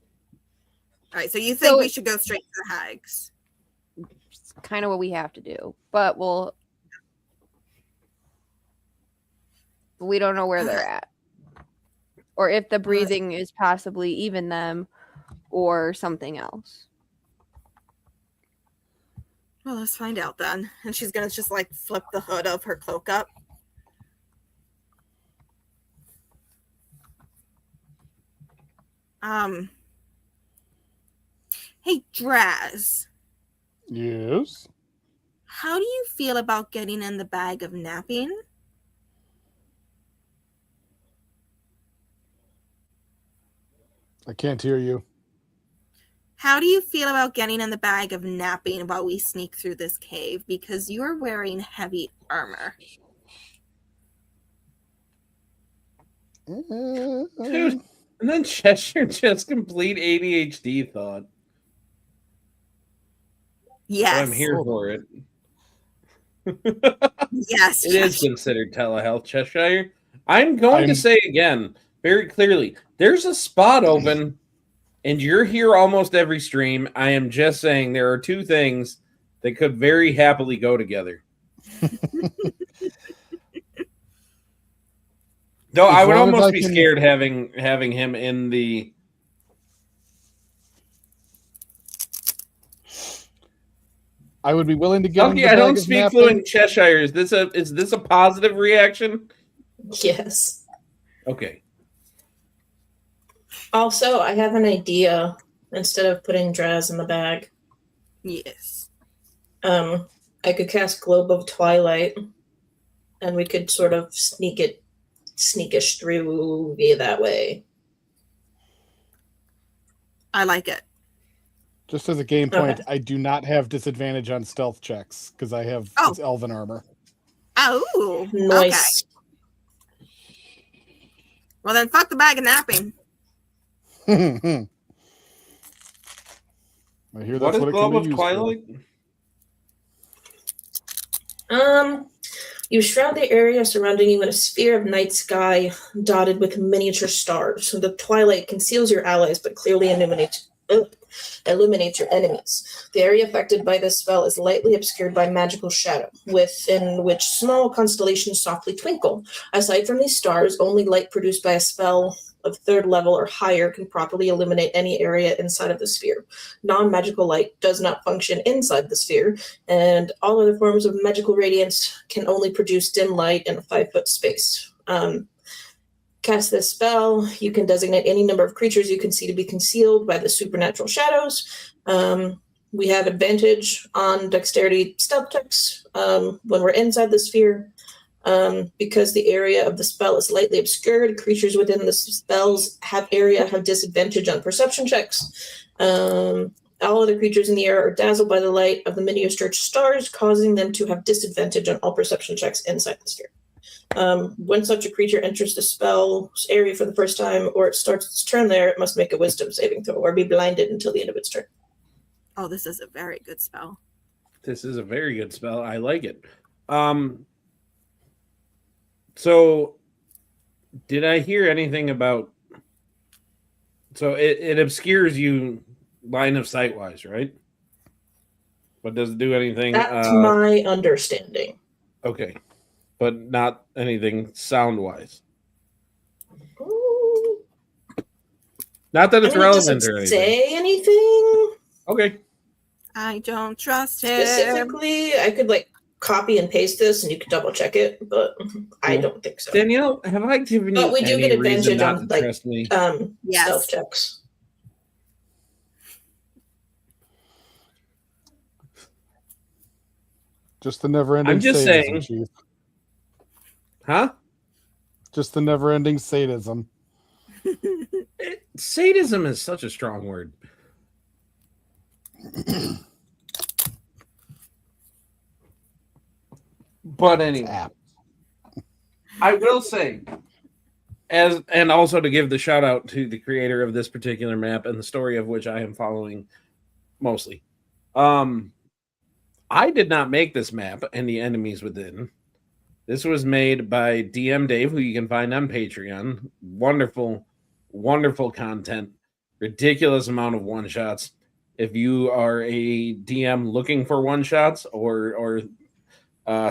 All right, so you think we should go straight to the hags? It's kind of what we have to do, but we don't know where they're at, or if the breathing is possibly even them, or something else. Well, let's find out then. And she's gonna just like flip the hood of her cloak up. Hey, Draz. Yes. How do you feel about getting in the bag of napping? I can't hear you. How do you feel about getting in the bag of napping while we sneak through this cave? Because you're wearing heavy armor. Dude, and then Cheshire just complete ADHD thought. Yes. So I'm here for it. Yes. It is considered telehealth, Cheshire. I'm going to say again, very clearly, there's a spot open, and you're here almost every stream. I am just saying there are two things that could very happily go together. Though I would almost be scared having him in the. I would be willing to get. Okay, I don't speak fluent Cheshire. Is this a positive reaction? Yes. Okay. Also, I have an idea. Instead of putting Draz in the bag, yes, I could cast Globe of Twilight, and we could sort of sneakish through via that way. I like it. Just as a game point, I do not have disadvantage on stealth checks because I have it's elven armor. Oh, nice. Okay. Well, then fuck the bag of napping. I hear what that's is what Globe it of can be Twilight? You shroud the area surrounding you in a sphere of night sky dotted with miniature stars. The twilight conceals your allies, but clearly illuminates your enemies. The area affected by this spell is lightly obscured by magical shadow, within which small constellations softly twinkle. Aside from these stars, only light produced by a spell of third level or higher can properly illuminate any area inside of the sphere. Non-magical light does not function inside the sphere, and all other forms of magical radiance can only produce dim light in a 5-foot space. Cast this spell, you can designate any number of creatures you can see to be concealed by the supernatural shadows. We have advantage on dexterity stealth checks when we're inside the sphere. Because the area of the spell is lightly obscured, creatures within the spell's have disadvantage on perception checks. All other creatures in the area are dazzled by the light of the miniature stars, causing them to have disadvantage on all perception checks inside the sphere. When such a creature enters the spell's area for the first time or it starts its turn there, it must make a wisdom saving throw or be blinded until the end of its turn. Oh, this is a very good spell. This is a very good spell. I like it. So, did I hear anything about... So, it obscures you line of sight wise, right? But does it do anything? That's my understanding. Okay. But not anything sound wise. Not that it's relevant or anything. Say anything? Okay. I don't trust him. Specifically, I could copy and paste this and you could double check it, but I don't think so. Danielle, have I given you But we do any get reason advantage not on to trust me? Yes. Stealth checks. Just the never-ending I'm just sadism, saying. Chief. Huh? Just the never-ending sadism. Sadism is such a strong word. But anyway, I will say, and also to give the shout out to the creator of this particular map and the story of which I am following mostly. I did not make this map and the enemies within. This was made by DM Dave, who you can find on Patreon. Wonderful, wonderful content. Ridiculous amount of one-shots. If you are a DM looking for one-shots or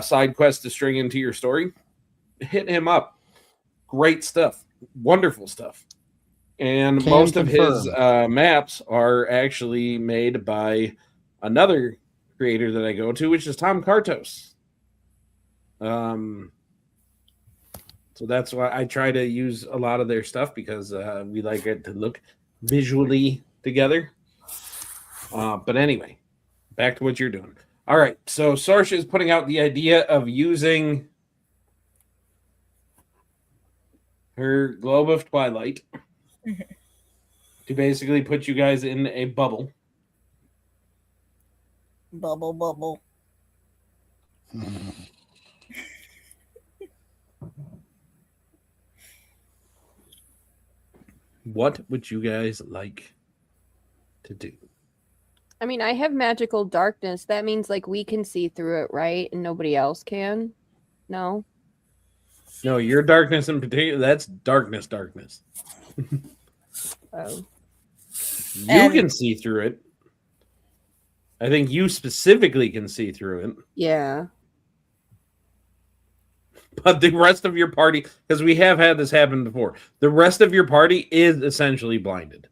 side quests to string into your story, hit him up. Great stuff. Wonderful stuff. And most of his maps are actually made by another creator that I go to, which is Tom Kartos. So that's why I try to use a lot of their stuff, because we like it to look visually together. But anyway, back to what you're doing. All right, so Sorsha is putting out the idea of using her Globe of Twilight to basically put you guys in a bubble. Bubble. What would you guys like to do? I mean, I have magical darkness. That means we can see through it, right? And nobody else can? No? No, your darkness in particular, that's darkness. Oh. You can see through it. I think you specifically can see through it. Yeah. But the rest of your party, because we have had this happen before, the rest of your party is essentially blinded.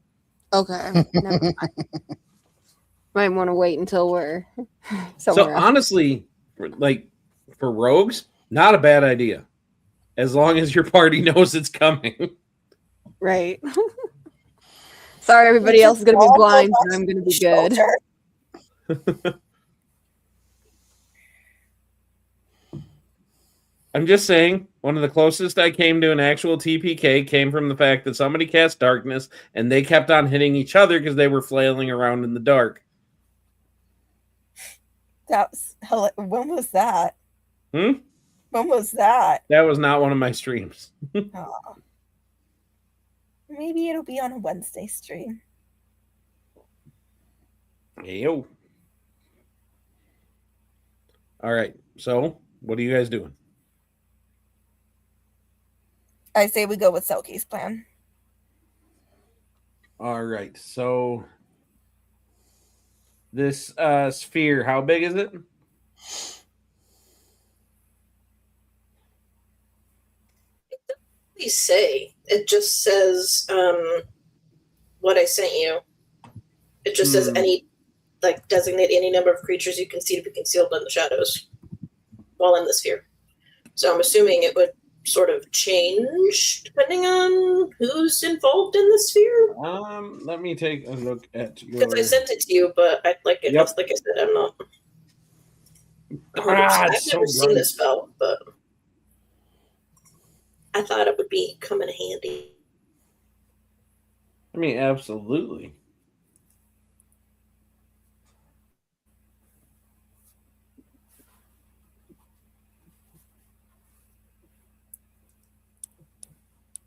Okay. Never mind. Might want to wait until we're somewhere else. Honestly, for rogues, not a bad idea. As long as your party knows it's coming. Right. Sorry, everybody else is going to be blind, and I'm going to be good. I'm just saying, one of the closest I came to an actual TPK came from the fact that somebody cast darkness and they kept on hitting each other because they were flailing around in the dark. When was that? When was that? That was not one of my streams. Oh. Maybe it'll be on a Wednesday stream. Yo. All right. So, what are you guys doing? I say we go with Selkie's plan. All right. So, this sphere, how big is it? really say. It just says what I sent you. It just says designate any number of creatures you can see to be concealed in the shadows while in the sphere. So I'm assuming it would sort of change depending on who's involved in the sphere. Let me take a look at your. Because I sent it to you, but like I said, I'm not. I've it's never so seen bright. this spell, but I thought it would come in handy. I mean, absolutely.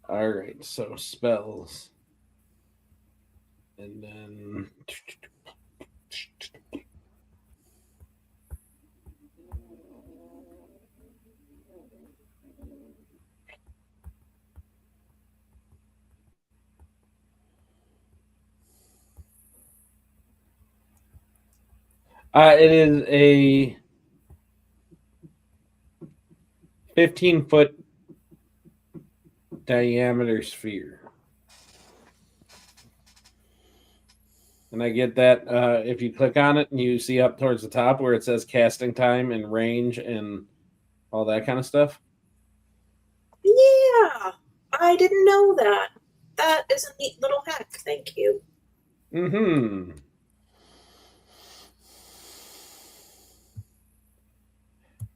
All right, so spells. And then it is a 15-foot diameter sphere. And I get that if you click on it and you see up towards the top where it says casting time and range and all that kind of stuff. Yeah, I didn't know that. That is a neat little hack. Thank you. Mm-hmm.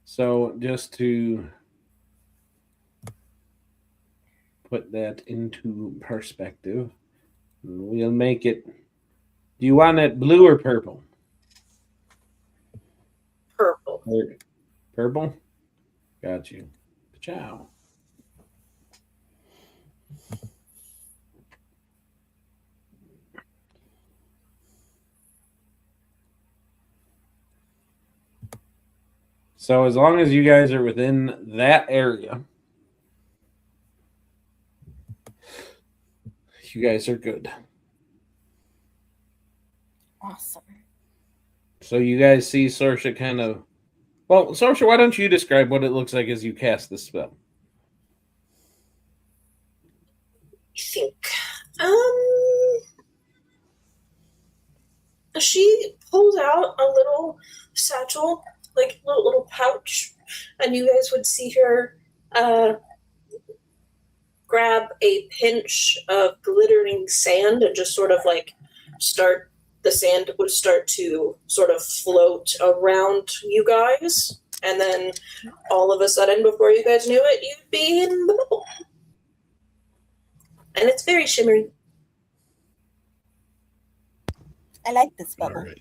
So just to put that into perspective, we'll make it. Do you want it blue or purple? Purple. Purple? Got you. Ciao. So as long as you guys are within that area, you guys are good. Awesome. So you guys see Sorsha kind of. Well, Sorsha, why don't you describe what it looks like as you cast the spell? I think. She pulls out a little satchel, like little pouch, and you guys would see her grab a pinch of glittering sand and just sort of like start. The sand would start to sort of float around you guys, and then all of a sudden, before you guys knew it, you'd be in the bubble. And it's very shimmery. I like this bubble. Right.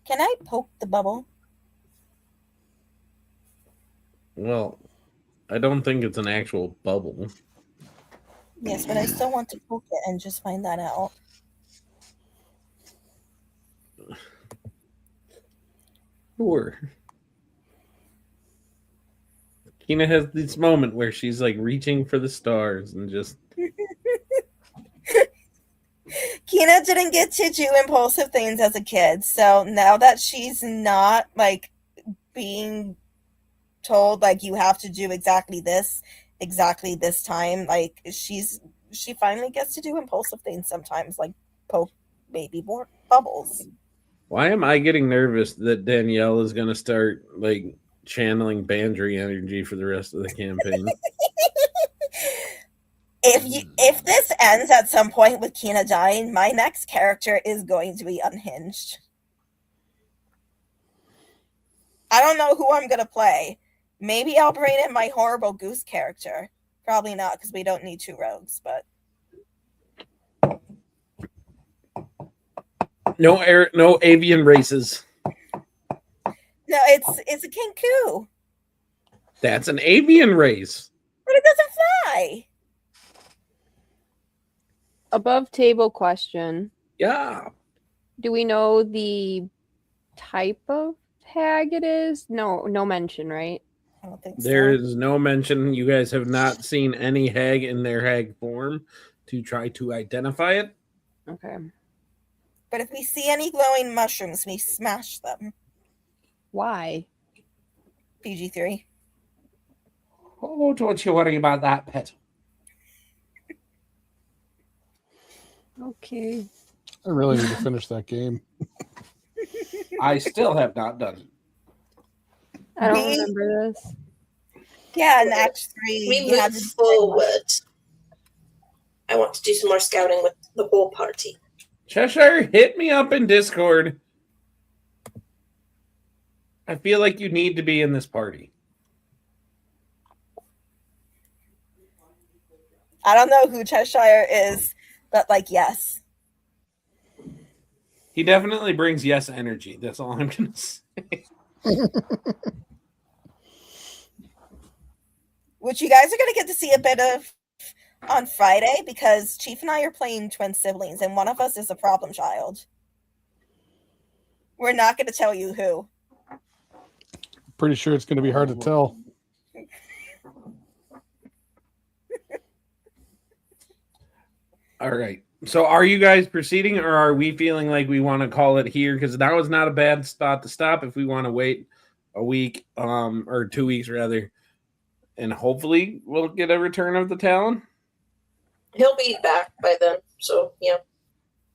Can I poke the bubble? Well, I don't think it's an actual bubble. Yes, but I still want to poke it and just find that out. Sure. Kina has this moment where she's like reaching for the stars and just. Kina didn't get to do impulsive things as a kid, so now that she's not like being told like you have to do exactly this time, like she finally gets to do impulsive things sometimes, like poke baby more bubbles. Why am I getting nervous that Danielle is going to start like channeling Bandry energy for the rest of the campaign? If this ends at some point with Kina dying, my next character is going to be unhinged. I don't know who I'm gonna play. Maybe I'll bring in my horrible goose character. Probably not, because we don't need two rogues, but No avian races. no, it's a Kenku. That's an avian race. But it doesn't fly. Above table question. Yeah. Do we know the type of hag it is? No mention, right? I don't think There so. is no mention. You guys have not seen any hag in their hag form to try to identify it. Okay. But if we see any glowing mushrooms, we smash them. Why? PG-3. Oh, don't you worry about that, pet. Okay. I really need to finish that game. I still have not done it. I don't We- remember this. Yeah, in Act 3, We you had move to forward. I want to do some more scouting with the whole party. Cheshire, hit me up in Discord. I feel like you need to be in this party. I don't know who Cheshire is, but like, yes. He definitely brings yes energy. That's all I'm gonna say. Which you guys are going to get to see a bit of on Friday because Chief and I are playing twin siblings, and one of us is a problem child. We're not going to tell you who. Pretty sure it's going to be hard to tell. All right. So are you guys proceeding or are we feeling like we want to call it here? Because that was not a bad spot to stop if we want to wait a week, or 2 weeks rather. And hopefully we'll get a return of the Talon. He'll be back by then, so yeah.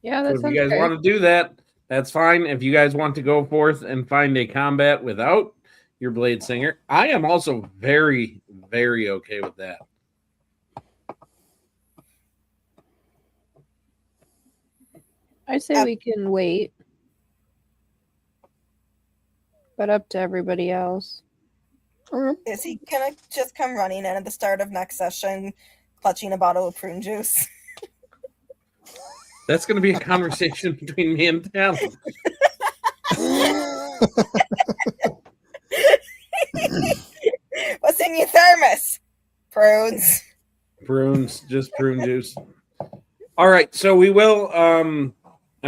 Yeah, So that if sounds you guys great. want to do that, that's fine. If you guys want to go forth and find a combat without your Blade Singer, I am also very, very okay with that. I say we can wait. But up to everybody else. Is he going to just come running in at the start of next session, clutching a bottle of prune juice? That's going to be a conversation between me and Talon. What's in your thermos? Prunes. Prunes, just prune juice. All right, so we will. I'm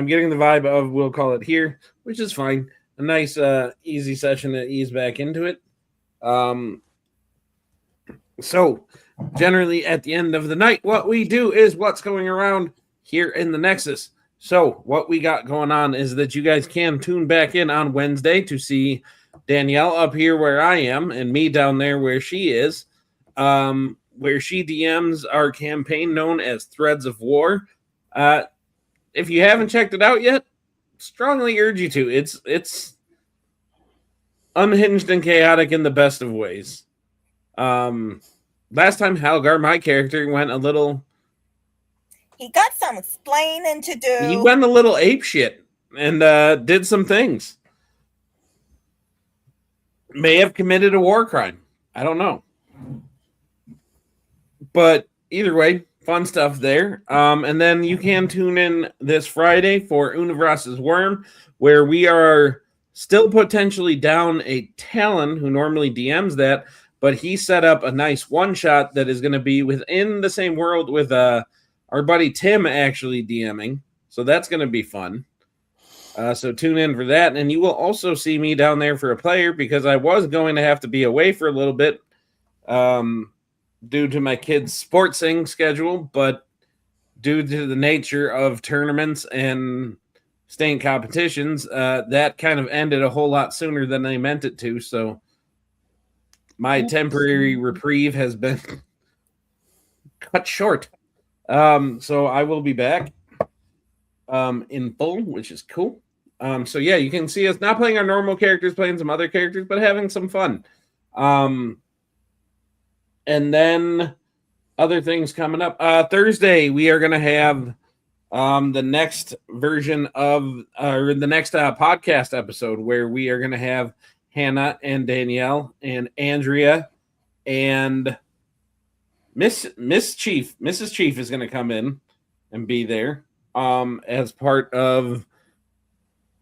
getting the vibe of we'll call it here, which is fine. A nice, easy session to ease back into it. So generally at the end of the night, what we do is what's going around here in the Nexus. So what we got going on is that you guys can tune back in on Wednesday to see Danielle up here where I am and me down there where she is, where she DMs our campaign known as Threads of War. If you haven't checked it out yet, strongly urge you to. It's unhinged and chaotic in the best of ways. Last time Halgar, my character, went a little. He got some explaining to do. He went a little apeshit and did some things. May have committed a war crime. I don't know. But either way, fun stuff there. And then you can tune in this Friday for Universe's Worm, where we are still potentially down a Talon who normally DMs that, but he set up a nice one-shot that is going to be within the same world with our buddy Tim actually DMing. So that's going to be fun. So tune in for that. And you will also see me down there for a player because I was going to have to be away for a little bit due to my kids' sportsing schedule, but due to the nature of tournaments and state competitions, that kind of ended a whole lot sooner than they meant it to. So my temporary reprieve has been cut short. So I will be back in full, which is cool. So yeah, you can see us not playing our normal characters, playing some other characters, but having some fun. And then other things coming up. Thursday, we are going to have the next version of or the next podcast episode where we are going to have Hannah and Danielle and Andrea and Mrs. Chief is going to come in and be there as part of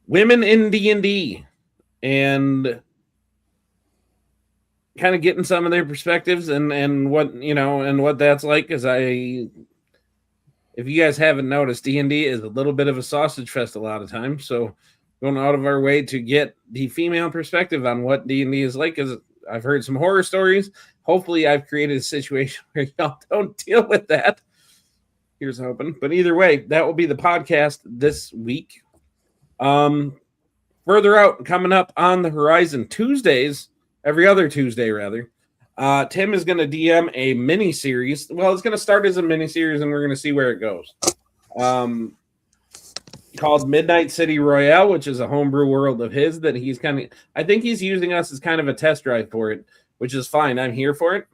Women in D&D and kind of getting some of their perspectives and what and what that's like. Because if you guys haven't noticed, D&D is a little bit of a sausage fest a lot of times. So going out of our way to get the female perspective on what D&D is like, because I've heard some horror stories. Hopefully, I've created a situation where y'all don't deal with that. Here's hoping. But either way, that will be the podcast this week. Further out, coming up on the horizon, Tuesdays, every other Tuesday rather, Tim is going to DM a mini series. Well, it's going to start as a mini series, and we're going to see where it goes. Called Midnight City Royale, which is a homebrew world of his that he's I think he's using us as kind of a test drive for it, which is fine. I'm here for it.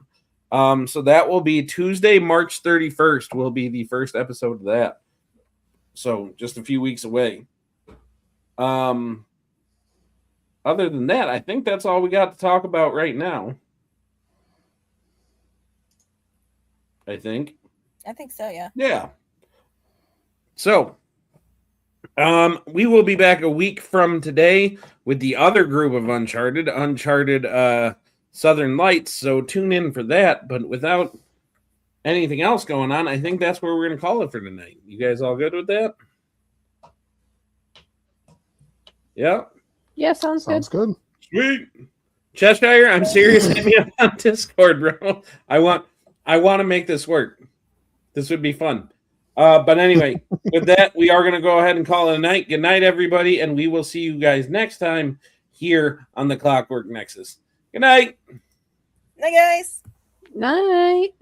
So that will be Tuesday, March 31st will be the first episode of that. So just a few weeks away. Other than that, I think that's all we got to talk about right now. I think so, yeah. Yeah. So, we will be back a week from today with the other group of Uncharted Southern Lights. So tune in for that. But without anything else going on, I think that's where we're going to call it for tonight. You guys all good with that? Yeah. Yeah, sounds good. Sweet. Cheshire, I'm serious. Hit me up on Discord, bro. I want to make this work. This would be fun. But anyway, with that, we are going to go ahead and call it a night. Good night, everybody, and we will see you guys next time here on the Clockwork Nexus. Good night. Night, guys. Night.